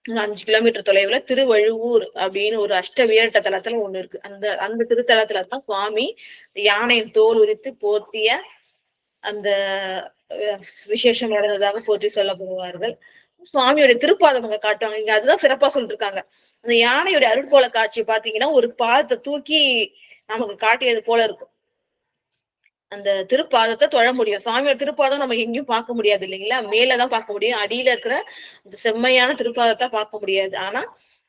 5 கிலோமீட்டர் தொலைவுல திருவழுவூர் அப்படின்னு ஒரு அஷ்ட வீரட்ட தலத்துல ஒண்ணு இருக்கு. அந்த திருத்தலத்துலதான் சுவாமி யானையின் தோல் உரித்து போத்திய அந்த விசேஷமானதாக போற்றி சொல்லப்படுவார்கள். சுவாமியோட திருப்பாதம் அங்க காட்டுவாங்க. இங்க அதுதான் சிறப்பா சொல்லிருக்காங்க. அந்த யானையோட அருட்கோல காட்சி பாத்தீங்கன்னா, ஒரு பாதத்தை தூக்கி நமக்கு காட்டியது போல இருக்கும். அந்த திருப்பாதத்தை தொழ முடியும். சுவாமியோட திருப்பாதம் நம்ம எங்கேயும் பார்க்க முடியாது இல்லைங்களா? மேலதான் பார்க்க முடியும். அடியில இருக்கிற இந்த செம்மையான திருப்பாதத்தை பார்க்க முடியாது. ஆனா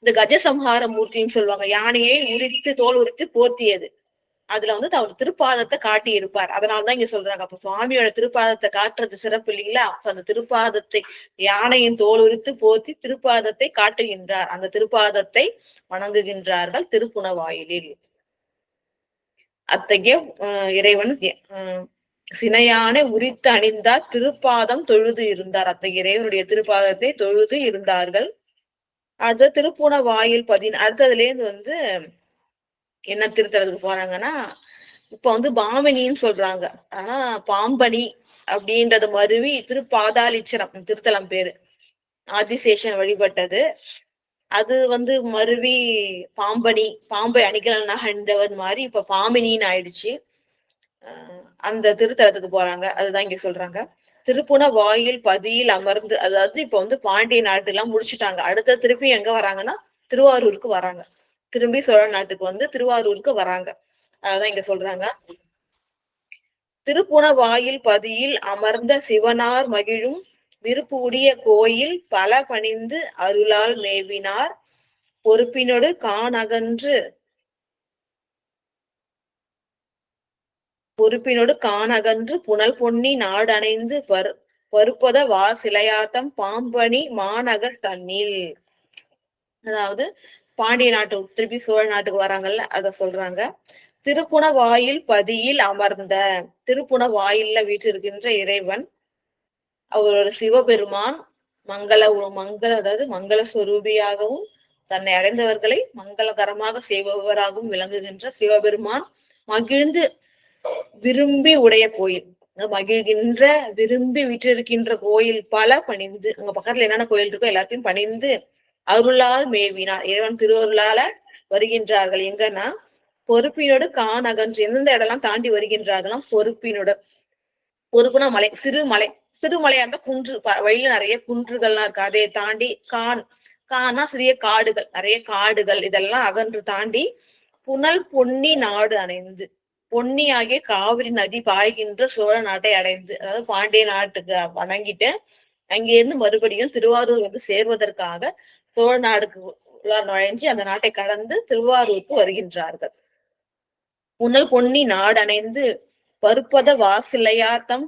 இந்த கஜசம்ஹார மூர்த்தின்னு சொல்லுவாங்க. யானையை உரித்து தோல் உரித்து போர்த்தியது. அதுல வந்து அவர் திருப்பாதத்தை காட்டி இருப்பார். அதனாலதான் இங்க சொல்றாங்க. அப்ப சுவாமியோட திருப்பாதத்தை காட்டுறது சிறப்பு இல்லைங்களா? அப்ப அந்த திருப்பாதத்தை யானையின் தோல் உரித்து போர்த்தி திருப்பாதத்தை காட்டுகின்றார். அந்த திருப்பாதத்தை வணங்குகின்றார்கள் திருப்புணவாயிலில். அத்தகைய இறைவன் சினையானை உரித்து அணிந்தார், திருப்பாதம் தொழுது இருந்தார். அத்தகைய இறைவனுடைய திருப்பாதத்தை தொழுது இருந்தார்கள். அது திருப்புண வாயில் அடுத்ததுல இருந்து வந்து என்ன திருத்தறதுக்கு போறாங்கன்னா, இப்ப வந்து பாமினின்னு சொல்றாங்க. ஆனா பாம்பனி அப்படின்றது மருவி திருப்பாதாளீச்சரம் திருத்தலம் பேரு. ஆதிசேஷன் வழிபட்டது. அது வந்து மருவி பாம்பனி, பாம்பை அணிகலனாக அணிந்தவர் மாதிரி இப்ப பாமினின்னு ஆயிடுச்சு. அந்த திருத்தலத்துக்கு போறாங்க. அதுதான் இங்க சொல்றாங்க. திருப்புண வாயில் பதியில் அமர்ந்து, அதாவது இப்ப வந்து பாண்டிய நாட்டு எல்லாம் முடிச்சுட்டாங்க. அடுத்த திருப்பி எங்க வராங்கன்னா திருவாரூருக்கு வராங்க. திரும்பி சோழ நாட்டுக்கு வந்து திருவாரூருக்கு வராங்க. அதான் இங்க சொல்றாங்க. திருப்புண வாயில் பதியில் அமர்ந்த சிவனார் மகிழும் விருப்புடைய கோயில் பல பணிந்து அருளால் மேவினார், பொறுப்பினோடு காணகன்று புனல் பொன்னி நாடணைந்து பருப்பத வா சிலையாத்தம் பாம்பணி மாநகர் தன்னில். அதாவது பாண்டிய நாட்டு திருப்பி சோழ நாட்டுக்கு வராங்கல்ல, அத சொல்றாங்க. திருப்புண வாயில் பதியில் அமர்ந்த, திருப்புண வாயில்ல வீற்றிருக்கின்ற இறைவன் அவரோட சிவபெருமான் அதாவது மங்கள ஸ்வரூபியாகவும் தன்னை அடைந்தவர்களை மங்களகரமாக செய்பவராகவும் விளங்குகின்ற சிவபெருமான் மகிழ்ந்து விரும்பி உடைய கோயில், மகிழ்கின்ற விரும்பி விற்றிருக்கின்ற கோயில் பல பணிந்து, அங்க பக்கத்துல என்னென்ன கோயில் இருக்கோ எல்லாத்தையும் பணிந்து அருளால் மேவினார். இறைவன் திருவருளால வருகின்றார்கள். எங்கன்னா பொறுப்பினோடு காணகன்று, எந்தெந்த இடம்லாம் தாண்டி வருகின்றார்களாம் பொறுப்புனா மலை, சிறுமலையா இருந்தா குன்று, வழியில நிறைய குன்றுகள்லாம் இருக்கு. அதை தாண்டி கான்னா சிறிய காடுகள், நிறைய காடுகள், இதெல்லாம் அகன்று தாண்டி புனல் பொன்னி நாடு அணைந்து, பொன்னி ஆகிய காவிரி நதி பாய்கின்ற சோழ நாட்டை அடைந்து, அதாவது பாண்டிய நாட்டுக்கு வணங்கிட்டு அங்கிருந்து மறுபடியும் திருவாரூர் வந்து சேர்வதற்காக சோழ நாடுக்கு நுழைஞ்சு அந்த நாட்டை கடந்து திருவாரூருக்கு வருகின்றார்கள். புனல் பொன்னி நாடு அணைந்து பருப்பத வாசிலையார்த்தம்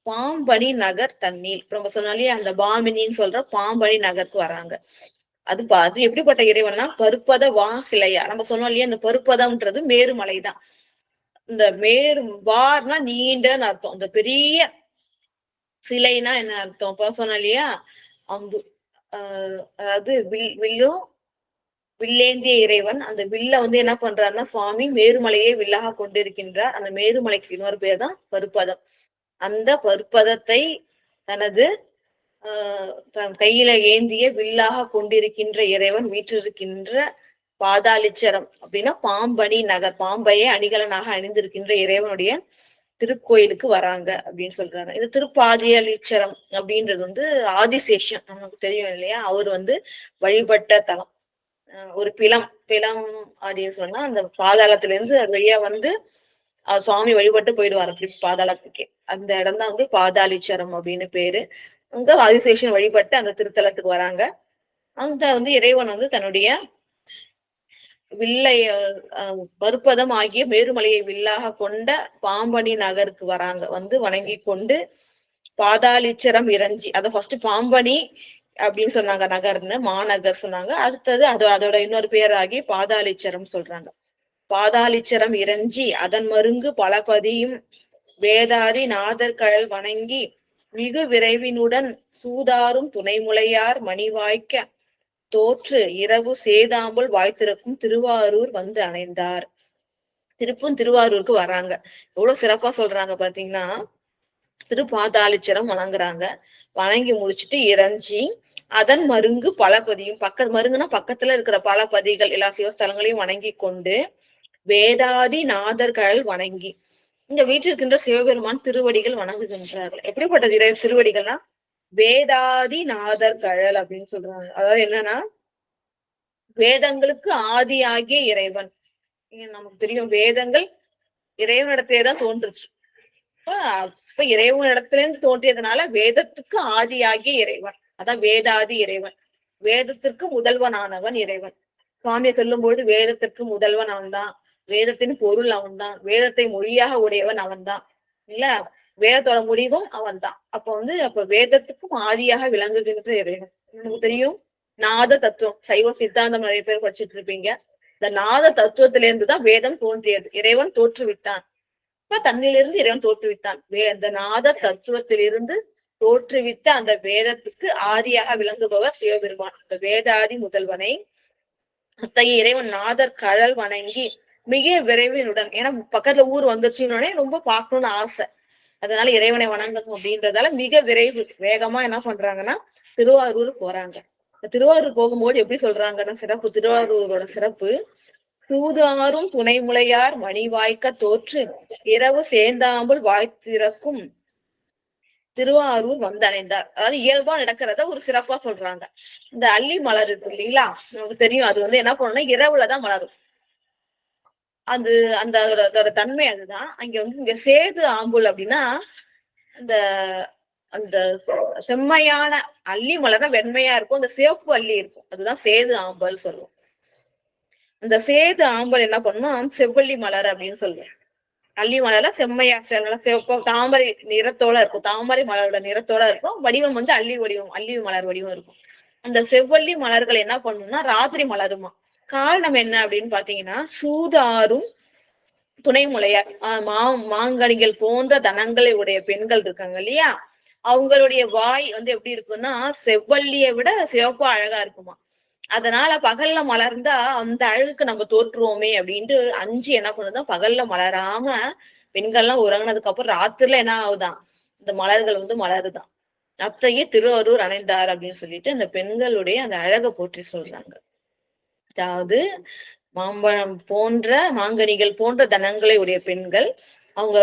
பாம்பனி நகர் தண்ணீர். நம்ம சொன்னாலே அந்த பாமினின்னு சொல்ற பாம்பனி நகருக்கு வராங்க. அது எப்படிப்பட்ட இறைவன்னா பருப்பத சிலையா. நம்ம சொன்னோம் இல்லையா, இந்த பருப்பதம்ன்றது மேருமலைதான். இந்த வார்னா நீண்டன்னு அர்த்தம். இந்த பெரிய சிலைனா என்ன அர்த்தம்? இப்ப சொன்னோம் இல்லையா, அம்பு, அதாவது வில்லேந்திய இறைவன். அந்த வில்ல வந்து என்ன பண்றாருன்னா சுவாமி மேருமலையை வில்லாக கொண்டிருக்கின்றார். அந்த மேருமலைக்கு இன்னொரு பேர் தான் பருப்பதம். அந்த பருப்பதத்தை தனது தன் கையில ஏந்திய வில்லாக கொண்டிருக்கின்ற இறைவன் வீற்றிருக்கின்ற பாதாளிச்சரம் அப்படின்னா பாம்பனி நகர், பாம்பையே அணிகலனாக அணிந்திருக்கின்ற இறைவனுடைய திருக்கோயிலுக்கு வராங்க அப்படின்னு சொல்றாங்க. இது திருப்பாதியலீச்சரம் அப்படின்றது வந்து ஆதிசேஷன் நமக்கு தெரியும் இல்லையா, அவர் வந்து வழிபட்ட தலம். ஒரு பிலம் அப்படின்னு சொன்னா அந்த பாதாளத்துல இருந்து வழியா வந்து சுவாமி வழிபட்டு போயிடுவாரு பாதாளத்துக்கே. அந்த இடம் தான் வந்து பாதாளீச்சரம் அப்படின்னு பேரு. அங்க ஆதிசேஷன் வழிபட்டு அந்த திருத்தலத்துக்கு வராங்க. அந்த வந்து இறைவன் வந்து தன்னுடைய வில்லை பருப்பதம் ஆகிய மேருமலையை வில்லாக கொண்ட பாம்பனி நகருக்கு வராங்க. வந்து வணங்கி கொண்டு பாதாளீச்சரம் இறைஞ்சி, அதை ஃபர்ஸ்ட் பாம்பனி அப்படின்னு சொன்னாங்க, நகர்னு மாநகர் சொன்னாங்க. அடுத்தது அதோட இன்னொரு பேராகி பாதாளீச்சரம் சொல்றாங்க. பாதாளீச்சரம் இறைஞ்சி அதன் மருங்கு பலபதியும் வேதாதி நாதர்கள் வணங்கி மிகு விரைவினுடன் சூதாரும் துணைமுலையார் மணிவாய்க்க தோற்று இரவு சேதாம்பல் வாய்த்திருக்கும் திருவாரூர் வந்து அணைந்தார். திருவாரூருக்கு வராங்க. எவ்வளவு சிறப்பா சொல்றாங்க பாத்தீங்கன்னா, திருப்பாதாளீச்சரம் வணங்குறாங்க. வணங்கி முடிச்சுட்டு இறைஞ்சி அதன் மருங்கு பலபதியும், மருங்குனா பக்கத்துல இருக்கிற பலபதிகள் எல்லா சிவஸ்தலங்களையும் வணங்கி கொண்டு வேதாதி நாதர்கள் வணங்கி, இங்க வீட்டிற்கின்ற சிவபெருமான் திருவடிகள் வணங்குகின்றார்கள். எப்படிப்பட்ட திருவடிகள்னா வேதாதி நாதர்கள் அப்படின்னு சொல்றாங்க. அதாவது என்னன்னா வேதங்களுக்கு ஆதியாகிய இறைவன், நமக்கு தெரியும் வேதங்கள் இறைவனிடத்திலே தான் தோன்றுச்சு. அப்ப இறைவன் இடத்துல இருந்து தோன்றியதுனால வேதத்துக்கு ஆதியாகிய இறைவன், அதான் வேதாதி இறைவன், வேதத்திற்கு முதல்வனானவன் இறைவன். சுவாமியை சொல்லும் பொழுது வேதத்திற்கு முதல்வன் அவன்தான், வேதத்தின் பொருள் அவன்தான், வேதத்தை மொழியாக உடையவன் அவன்தான் இல்ல, வேதத்தோட முடிவும் அவன்தான். அப்ப வேதத்துக்கும் ஆதியாக விளங்குகின்ற இறைவன். நமக்கு தெரியும் நாத தத்துவம், சைவ சித்தாந்தம் நிறைய பேர் படிச்சுட்டு இருப்பீங்க. இந்த நாத தத்துவத்திலிருந்துதான் வேதம் தோன்றியது. இறைவன் தோற்றுவித்தான். தன்னிலிருந்து இறைவன் தோற்றுவித்தான். அந்த நாத தத்துவத்திலிருந்து தோற்றுவித்த அந்த வேதத்துக்கு ஆதியாக விளங்குபவர் சிவபெருமான். அந்த வேதாதி முதல்வனை அத்தகைய இறைவன் நாதர் கழல் வணங்கி மிக விரைவினுடன், ஏன்னா பக்கத்துல ஊர் வந்துருச்சுன்னே ரொம்ப பார்க்கணும்னு ஆசை, அதனால இறைவனை வணங்கணும் அப்படின்றதால மிக விரைவு வேகமா என்ன பண்றாங்கன்னா திருவாரூர் போறாங்க. திருவாரூர் போகும்போது எப்படி சொல்றாங்கன்னா சிறப்பு, திருவாரூரோட சிறப்பு, சூதாரும் துணைமுலையார் மணி வாய்க்க தோற்று இரவு சேர்ந்தாம்புல் வாய்த்திறக்கும் திருவாரூர் வந்தடைந்தார். அதாவது இயல்பா நடக்கிறத ஒரு சிறப்பா சொல்றாங்க. இந்த அள்ளி மலர் இருக்கு இல்லைங்களா, நமக்கு தெரியும் அது என்ன பண்ணணும்னா இரவுலதான் மலரும். அது அதோட தன்மை அதுதான். இங்க சேது ஆம்புல் அப்படின்னா அந்த அந்த செம்மையான அள்ளி மலர் தான் வெண்மையா இருக்கும், அந்த சிவப்பு அள்ளி இருக்கும், அதுதான் சேது ஆம்பல் சொல்லுவோம். அந்த சேது ஆம்பல் என்ன பண்ணணும், செவ்வள்ளி மலர் அப்படின்னு சொல்லுவேன். அள்ளி மலர்ல செம்மையா சிவப்பு தாமரை நிறத்தோட இருக்கும், தாமரை மலரோட நிறத்தோட இருக்கும், வடிவம் அள்ளி வடிவம், அள்ளி மலர் வடிவம் இருக்கும். அந்த செவ்வள்ளி மலர்கள் என்ன பண்ணணும்னா ராத்திரி மலருமா. காரணம் என்ன அப்படின்னு பாத்தீங்கன்னா, சூதாரும் துணை முலையார் மாங்கனிகள் போன்ற தனங்களை உடைய பெண்கள் இருக்காங்க இல்லையா, அவங்களுடைய வாய் எப்படி இருக்குன்னா செவ்வள்ளியை விட சிவப்பா அழகா இருக்குமா. அதனால பகல்ல மலர்ந்தா அந்த அழகுக்கு நம்ம தோற்றுவோமே அப்படின்ட்டு அஞ்சு என்ன பண்ணுதான் பகல்ல மலராம பெண்கள்லாம் உறங்கினதுக்கு அப்புறம் ராத்திரில என்ன ஆகுதான் இந்த மலர்கள் மலருதான். அத்தையே திருவாரூர் அணைந்தார் அப்படின்னு சொல்லிட்டு அந்த பெண்களுடைய அந்த அழகை போற்றி சொல்றாங்க. அதாவது மாம்பழம் போன்ற மாங்கனிகள் போன்ற தனங்களை உடைய பெண்கள், அவங்க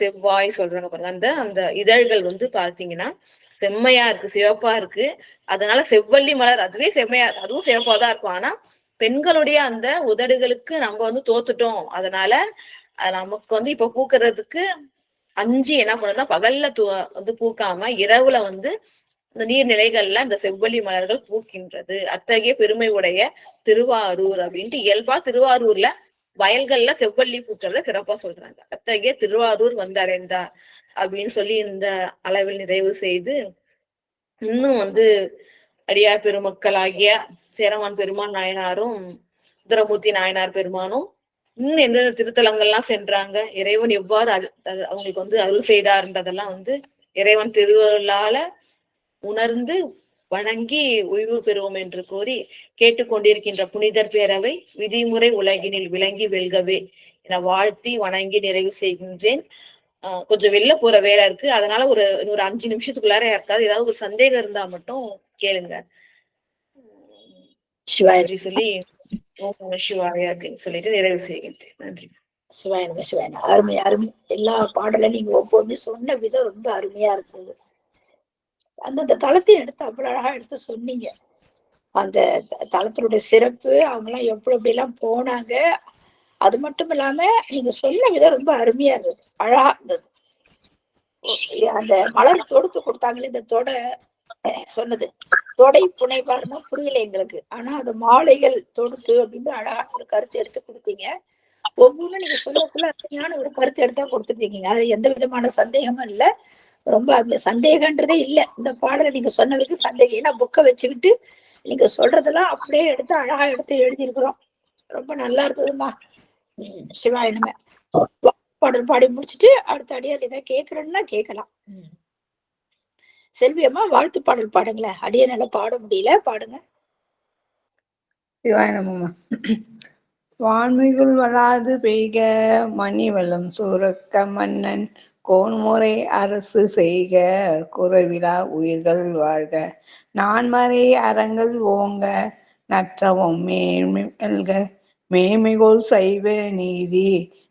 செவ்வாய் சொல்றாங்க பாருங்க, அந்த இதழ்கள் பாத்தீங்கன்னா செம்மையா இருக்கு, சிவப்பா இருக்கு. அதனால செவ்வள்ளி மலர் அதுவே செம்மையா, அதுவும் சிவப்பாதான் இருக்கும். ஆனா பெண்களுடைய அந்த உதடுகளுக்கு நம்ம தோத்துட்டோம். அதனால நமக்கு இப்ப பூக்குறதுக்கு அஞ்சு என்ன பண்ணுதுன்னா பகல்ல பூக்காம இரவுல இந்த நீர்நிலைகள்ல இந்த செவ்வள்ளி மலர்கள் பூக்கின்றது. அத்தகைய பெருமை உடைய திருவாரூர் அப்படின்ட்டு இயல்பா திருவாரூர்ல வயல்கள்ல செவ்வள்ளி பூக்கிறத சிறப்பா சொல்றாங்க. அத்தகைய திருவாரூர் வந்தடைந்தார் அப்படின்னு சொல்லி இந்த அளவில் நிறைவு செய்து, இன்னும் அடியார் பெருமக்கள் ஆகிய சேரமான் பெருமான் நாயனாரும் உத்தரமூர்த்தி நாயனார் பெருமானும் இன்னும் எந்தெந்த திருத்தலங்கள்லாம் சென்றாங்க, இறைவன் எவ்வாறு அவங்களுக்கு அருள் செய்தார்ன்றதெல்லாம் இறைவன் திருவருளால உணர்ந்து வணங்கி ஓய்வு பெறுவோம் என்று கூறி, கேட்டுக்கொண்டிருக்கின்ற புனிதர் பேரவை விதிமுறை உலகினில் விளங்கி வெல்கவே என வாழ்த்தி வணங்கி நிறைவு செய்கின்றேன். கொஞ்சம் வெளில போற வேலை இருக்கு, அதனால ஒரு 5 நிமிஷத்துக்குள்ளார யாருக்காவது ஏதாவது ஒரு சந்தேகம் இருந்தா மட்டும் கேளுங்க. நன்றி சொல்லி ஓம் சிவாய அப்படின்னு சொல்லிட்டு நிறைவு செய்கின்றேன். நன்றி. சிவாயன சிவாயன. அருமை அருமை. எல்லா பாடலும் நீங்க ஒவ்வொன்று சொன்ன விதம் ரொம்ப அருமையா இருந்தது. அந்தந்த தளத்தையும் எடுத்து அவ்வளவு அழகா எடுத்து சொன்னீங்க. அந்த தளத்தினுடைய சிறப்பு, அவங்க எல்லாம் எப்படி எல்லாம் போனாங்க, அது மட்டும் இல்லாம நீங்க சொன்ன விதம் ரொம்ப அருமையா இருந்தது, அழகா இருந்தது. அந்த மலர் தொடுத்து கொடுத்தாங்களே, இந்த தொடை சொன்னது தொடை புனைவார்னா புரியல எங்களுக்கு, ஆனா அது மாலைகள் தொடுத்து அப்படின்னு அழகான ஒரு கருத்து எடுத்து கொடுத்தீங்க. ஒவ்வொன்றும் நீங்க சொல்லக்குள்ள அருமையான ஒரு கருத்து எடுத்தா கொடுத்துருக்கீங்க. அது எந்த விதமான சந்தேகமும் இல்லை. ரொம்ப அந்த சந்தேகன்றதே இல்லை. இந்த பாடலை நீங்க சொன்ன வரைக்கும் சந்தேகம், ஏன்னா புக்கை வச்சுக்கிட்டு நீங்க சொல்றதெல்லாம் அப்படியே எடுத்து அழகா எடுத்து எழுதியிருக்கிறோம். ரொம்ப நல்லா இருந்ததுமா. சிவாயனமே. பாடல் பாடி முடிச்சுட்டு அடுத்த அடியார் இதை கேட்கறேன்னா கேட்கலாம். செல்வியம்மா வாழ்த்து பாடல் பாடுங்களேன். அடியனால பாட முடியல, பாடுங்க. சிவாயனம்மா. வான்மிகுள் வளாது பெய்க மணி வளம் சுரக்க மன்னன் கோன்முறை அரசு செய்க குறைவிலா உயிர்கள் வாழ்க நான்மறை அறங்கள் ஓங்க நற்றவம் மேல்க மேமிகொள் சைவ நீதி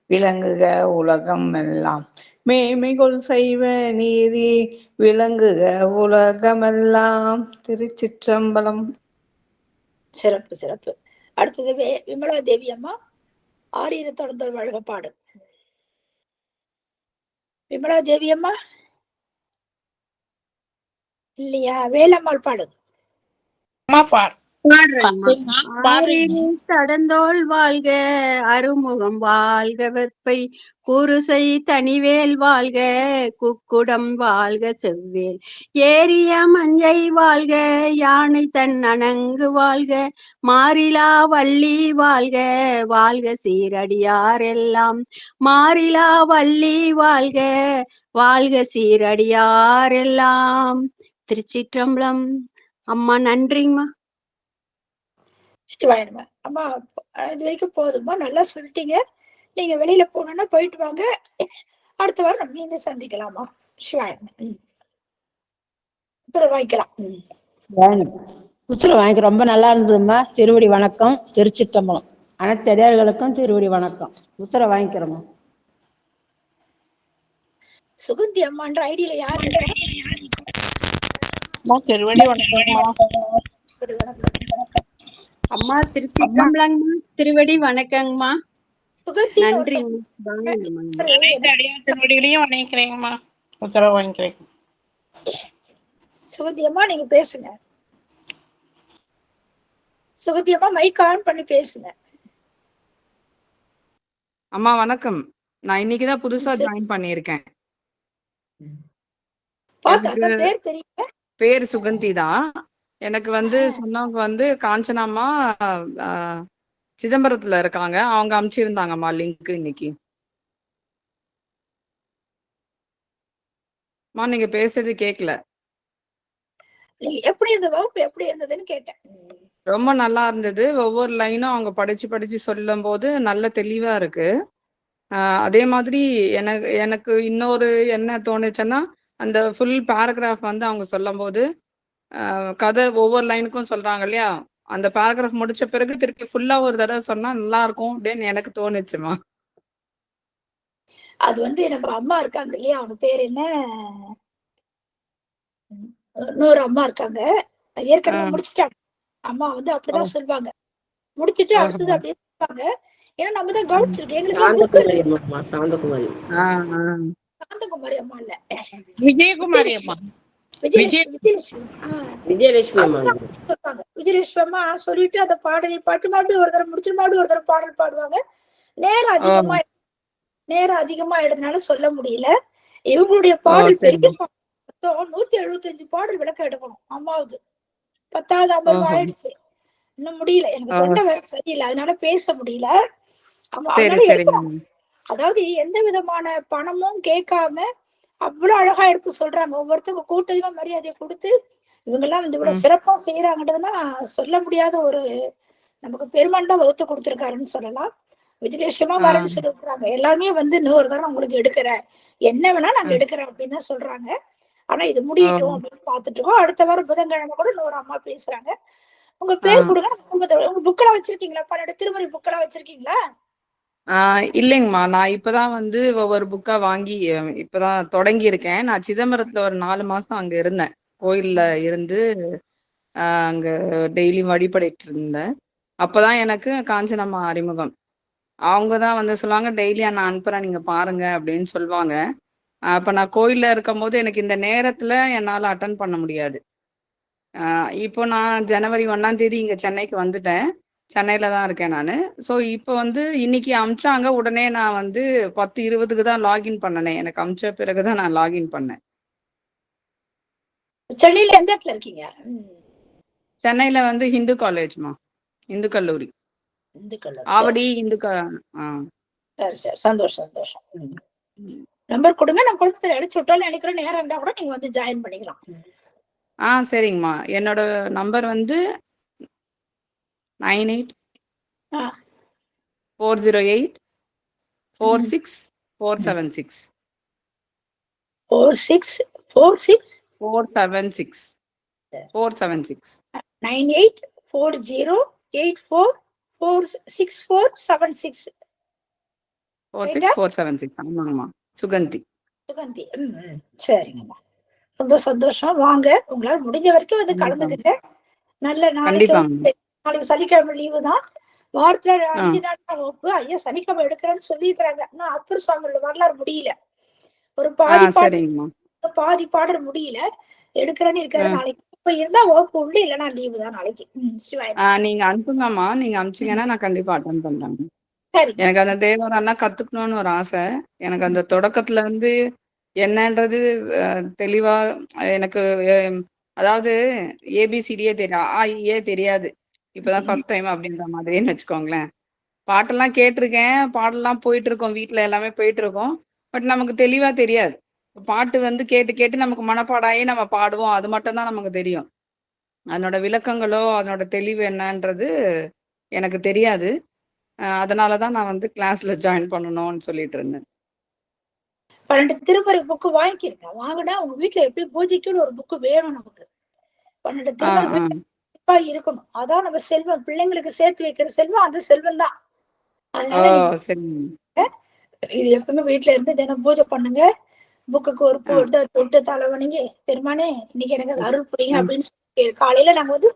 விளங்குக உலகம் எல்லாம் மேமிகொள் சைவ நீதி விளங்குக உலகமெல்லாம். திருச்சிற்றம்பலம். சிறப்பு சிறப்பு. அடுத்தது விமலா தேவி அம்மா. ஆரியரை தொடர்ந்தோர் வாழ்க பாடு. விமலா தேவி அம்மா இல்லையா? வேலம்மாள் பாடு. தடந்தோள் வாழ்க, அருமுகம் வாழ்க, வெற்பை குருசை தனிவேல் வாழ்க, குக்குடம் வாழ்க, செவ்வேல் ஏரிய மஞ்சை வாழ்க, யானை தன் அணங்கு வாழ்க, மாறிலா வள்ளி வாழ்க, வாழ்க சீரடியார் எல்லாம் மாறிலா வள்ளி வாழ்க, வாழ்க சீரடியார் எல்லாம். திருச்சிற்றம்பலம். அம்மா நன்றிங்கம்மா. அம்மா இது வரைக்கும் போதுமா? நல்லா சொல்லிட்டீங்க. நீங்க வெளியில போனோம்னா போயிட்டு வாங்க. அடுத்த வாரம் நம்ம மீண்டும் சந்திக்கலாமா? சிவாயன் வாங்கிக்கலாம். உசுரை வாங்கி ரொம்ப நல்லா இருந்ததும்மா. திருவடி வணக்கம். திருச்சிற்றம்பலம். அனைத்து அடியார்களுக்கும் திருவடி வணக்கம். உசுரை வாங்கிக்கிறோம்மா. சுகந்தி அம்மான்ற ஐடியில யார் இருக்கா? திருவடி வணக்கம்மா. அம்மா திருச்சிற்றம்பலங்கம்மா. திருவடி வணக்கங்கம்மா. நன்றி. திருவடிகளையும் வணங்கிறேங்கம்மா. உத்தரவு வாங்கிக்கிறேன். சுகந்தி அம்மா நீங்க பேசுங்க. சுகந்தி அம்மா மைக் ஆன் பண்ணி பேசுங்க. அம்மா வணக்கம். நான் இன்னைக்குதான் புதுசா ஜாயின் பண்ணியிருக்கேன். பேர் சுகந்தி தான். எனக்கு சொன்னவங்க காஞ்சனாமா சிதம்பரத்துல இருக்காங்க. அவங்க அனுப்பிச்சிருந்தாங்கம்மா லிங்க் இன்னைக்கு. நீங்க பேசுறது கேட்கல. எப்படி இந்த வகுப்பு எப்படி இருந்ததுன்னு கேட்டேன். ரொம்ப நல்லா இருந்தது. ஒவ்வொரு லைனும் அவங்க படிச்சு படிச்சு சொல்லும் போது நல்ல தெளிவா இருக்கு. அதே மாதிரி எனக்கு இன்னொரு என்ன தோணுச்சுன்னா, அந்த ஃபுல் பேராகிராஃப் அவங்க சொல்லும் போது கதை ஒவ்வொரு லைனுக்கும் சொல்றாங்க இல்லையா, அந்த பேராகிராஃப் முடிச்ச பிறகு திருப்பி ஃபுல்லா ஒரு தடவை சொன்னா நல்லா இருக்கும் அப்படின்னு எனக்கு தோணுச்சுமா. அது நம்ம அம்மா இருக்காங்க இல்லையா, அவங்க பேர் என்ன, இன்னொரு அம்மா இருக்காங்க, ஏற்கனவே முடிச்சுட்டாங்க. அம்மா அப்படிதான் சொல்லுவாங்க, முடிச்சுட்டு அடுத்தது அப்படியே சொல்லுவாங்க. ஏன்னா நம்ம தான் கவனிச்சிருக்கோம். எங்களுக்கு சாந்தகுமாரி அம்மா இல்ல, விஜயகுமாரி அம்மா. விஜயலட்சுமி சொல்லுவாங்க. விஜயலட்சுமி அம்மா சொல்லிட்டு அந்த பாடலை பாட்டு மறுபடியும் ஒரு தடவை முடிச்சு மறுபடியும் ஒரு தடவை பாடல் பாடுவாங்க. நேரம் அதிகமா எடுத்தனால சொல்ல முடியல. இவங்களுடைய பாடல் பெரிய 175 பாடல் விளக்கம் எடுக்கணும் அம்மாவுது. 10வது அமர்வு ஆயிடுச்சு, இன்னும் முடியல. எனக்கு தொண்டை வேற சரியில்லை, அதனால பேச முடியல. அதாவது எந்த விதமான பணமும் கேட்காம அவ்வளவு அழகா எடுத்து சொல்றாங்க. ஒவ்வொருத்தவங்க கூட்டமா மரியாதையை கொடுத்து இவங்க எல்லாம் இவ்வளவு சிறப்பா செய்யறாங்கன்றதுன்னா சொல்ல முடியாத ஒரு நமக்கு பெருமான் தான் வகுத்து கொடுத்துருக்காருன்னு சொல்லலாம். விஜயலட்சுமா வரேன்னு சொல்லிருக்காங்க. எல்லாருமே இன்னொரு தரம் உங்களுக்கு எடுக்கிறேன், என்ன வேணா நாங்க எடுக்கிறேன் அப்படின்னு தான் சொல்றாங்க. ஆனா இது முடியட்டும் அப்படின்னு பாத்துட்டு இருக்கோம். அடுத்த வாரம் புதன்கிழமை கூட இன்னொரு அம்மா பேசுறாங்க. உங்க பேர் கொடுங்க. உங்க புக்கெல்லாம் வச்சிருக்கீங்களா? 12 திருமுறை புக்கெல்லாம் வச்சிருக்கீங்களா? இல்லைங்கம்மா, நான் இப்பதான் ஒவ்வொரு புக்கா வாங்கி இப்பதான் தொடங்கி இருக்கேன். நான் சிதம்பரத்துல ஒரு 4 மாசம் அங்க இருந்தேன். கோயில்ல இருந்து அங்க டெய்லி வழிபடிட்டு இருந்தேன். அப்பதான் எனக்கு காஞ்சனம்மா அறிமுகம். அவங்கதான் சொல்லுவாங்க, டெய்லியா நான் அனுப்புறேன் நீங்க பாருங்க அப்படின்னு சொல்லுவாங்க. அப்ப நான் கோயில்ல இருக்கும் போது எனக்கு இந்த நேரத்துல என்னால அட்டன் பண்ண முடியாது. இப்போ நான் ஜனவரி 1ஆம் தேதி இங்க சென்னைக்கு வந்துட்டேன். சென்னையில தான் இருக்கேன் நான். ஸோ இப்போ இன்னைக்கு அமிச்சாங்க. உடனே நான் 10:20க்கு தான் லாகின் பண்ணனேன். எனக்கு அமிச்ச பிறகுதான் நான் லாகின் பண்ணேன். சென்னையில எந்த இடத்துல இருக்கீங்க? சென்னையில ஹிந்து காலேஜ்மா, இந்து கல்லூரி, ஆவடி இந்து. சரி சரி, சந்தோஷம் சந்தோஷம். நம்பர் கொடுங்க, நான் குழப்பத்தில் அடிச்சு விட்டாலும் நினைக்கிறேன். நேரம் இருந்தா கூட நீங்க ஜாயின் பண்ணிக்கலாம். சரிங்கம்மா. என்னோட நம்பர் 98 408 46476 476 98 408446476 46476. ஆமாங்கம்மா, சுகந்தி. சரிங்கம்மா, ரொம்ப சந்தோஷம். வாங்க, உங்களால முடிஞ்ச வரைக்கும் கலந்துக்கிட்டு நல்ல நாளைக்கு சனிக்கிழமை லீவு தான். வாரத்துல ஆ 5 நாள் தான் வகுப்பு. ஐயா சனிக்கிழமை எடுக்கிறேன்னு சொல்லியிருக்கிறாங்க. ஆனா அப்பர் சுவாமியோட வரலாறு முடியல. ஒரு பாதி பாடல் சரிங்கம்மா. பாதி பாடல் முடியல. எடுக்கிறேன்னு இருக்காரு. ஆ நாளைக்கு இப்ப இருந்தா வகுப்பு உண்டு, இல்லைன்னா லீவு தான் நாளைக்கு. சிவாயம். நீங்க அனுப்புங்கம்மா. நீங்க ம். அனுப்பிச்சீங்கன்னா நான் கண்டிப்பா அட்டன் பண்றேங்க. சரிங்க. எனக்கு அந்த தேவாரம்லாம் கத்துக்கணும்னு ஒரு ஆசை. எனக்கு அந்த தொடக்கத்துல இருந்து என்னன்றது தெளிவா எனக்கு அதாவது ஏபிசிடியே தெரியும். ஏ தெரியாது. இப்பதான் ஃபர்ஸ்ட் டைம் அப்படின்ற மாதிரின்னு வச்சுக்கோங்களேன். பாட்டெல்லாம் கேட்டிருக்கேன். பாடலாம் போயிட்டு இருக்கோம். வீட்ல எல்லாமே போயிட்டு இருக்கோம். பட் நமக்கு தெளிவா தெரியாது. பாட்டு வந்து கேட்டு கேட்டு நமக்கு மனப்பாடாயி நம்ம பாடுவோம். அது மட்டும் தான் நமக்கு தெரியும். அதனோட விளக்கங்களோ, அதனோட தெளிவு என்னன்றது எனக்கு தெரியாது. அதனால தான் நான் வந்து கிளாஸ்ல ஜாயின் பண்ணணும்னு சொல்லிட்டு இருந்தேன். 12 திருமுறை புக்கு வாங்கிக்கிறேங்க. வாங்கினா உங்க வீட்டுல எப்படி பூஜைக்குன்னு ஒரு புக்கு வேணும் நமக்கு. 12 ஆ, திருமுறை ஆ. வீட்டுல கண்டிப்பா இருக்கணும். அதான் நம்ம செல்வம். பிள்ளைங்களுக்கு சேர்த்து வைக்கிற செல்வம் அந்த செல்வம் தான். ஓ! அதனால நீங்க சரிங்க. இது எப்பவுமே வீட்டுல இருந்து தினம் பூஜை பண்ணுங்க. புக்குக்கு ஒரு பூ ஆ, எடுத்து தொட்டு தலை வணங்கி, பெருமானே இன்னைக்கு எனக்கு அருள் புரியுங்க ஆ, அப்படின்னு சொல்லி காலையில நாங்க வந்து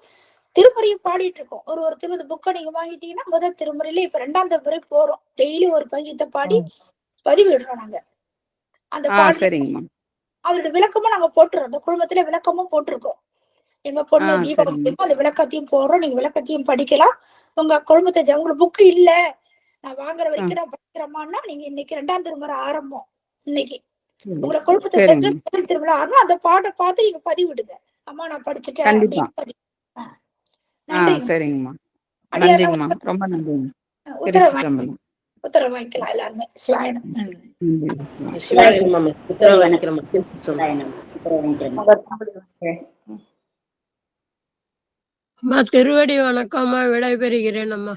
திருமுறையும் பாடிட்டு இருக்கோம். ஒரு திருமுறை புக்கை நீங்க வாங்கிட்டீங்கன்னா முதல் திருமுறையில இப்ப 2ஆம் திருமுறை போறோம். டெய்லி ஒரு பதிகத்தை பாடி பதிவிடுறோம் நாங்க. அந்த பாடல் சரிங்கம்மா. அதோட விளக்கமும் நாங்க போட்டுறோம். அந்த குழுமத்துல விளக்கமும் போட்டிருக்கோம். எங்க பொண்ணு தீபம் சரிங்க. அந்த விளக்கத்தையும் போடுறோம். நீங்க விளக்கத்தையும் படிக்கலாம். உங்க குழுமத்தை உங்களுக்கு புக்கு இல்ல, நான் வாங்குற ஆ, வரைக்கும் நான் படிக்கிறேம்மான்னா, நீங்க இன்னைக்கு 2ஆம் திருமுறை ஆரம்பம். இன்னைக்கு சரி. உங்களை குழுமத்தை சேர்த்து சரிங்க. முதல் திருவிழா ஆரம்பம். அந்த பாட்டை பார்த்து நீங்க பதிவிடுங்க. அம்மா நான் படிச்சுட்டேன் கண்டிப்பா. அப்படின்னு பதிவு. ஆ, நன்றிங்க. சரிங்கம்மா. அடியாரெல்லாம் நன்றிங்கம்மா. ரொம்ப நன்றிங்க. உத்தரவு திருச்சிற்றம்பலம். உத்தரவு வாங்கிக்கலாம் எல்லாருமே. சிவாயனம். நன்றி. சிவாயம் அம்மா. உத்தரவு வாங்கிக்கிறோம். திருச்சிற்றம்பலம். அம்மா திருவடி வணக்கம்மா, விடைபெறுகிறேன் அம்மா.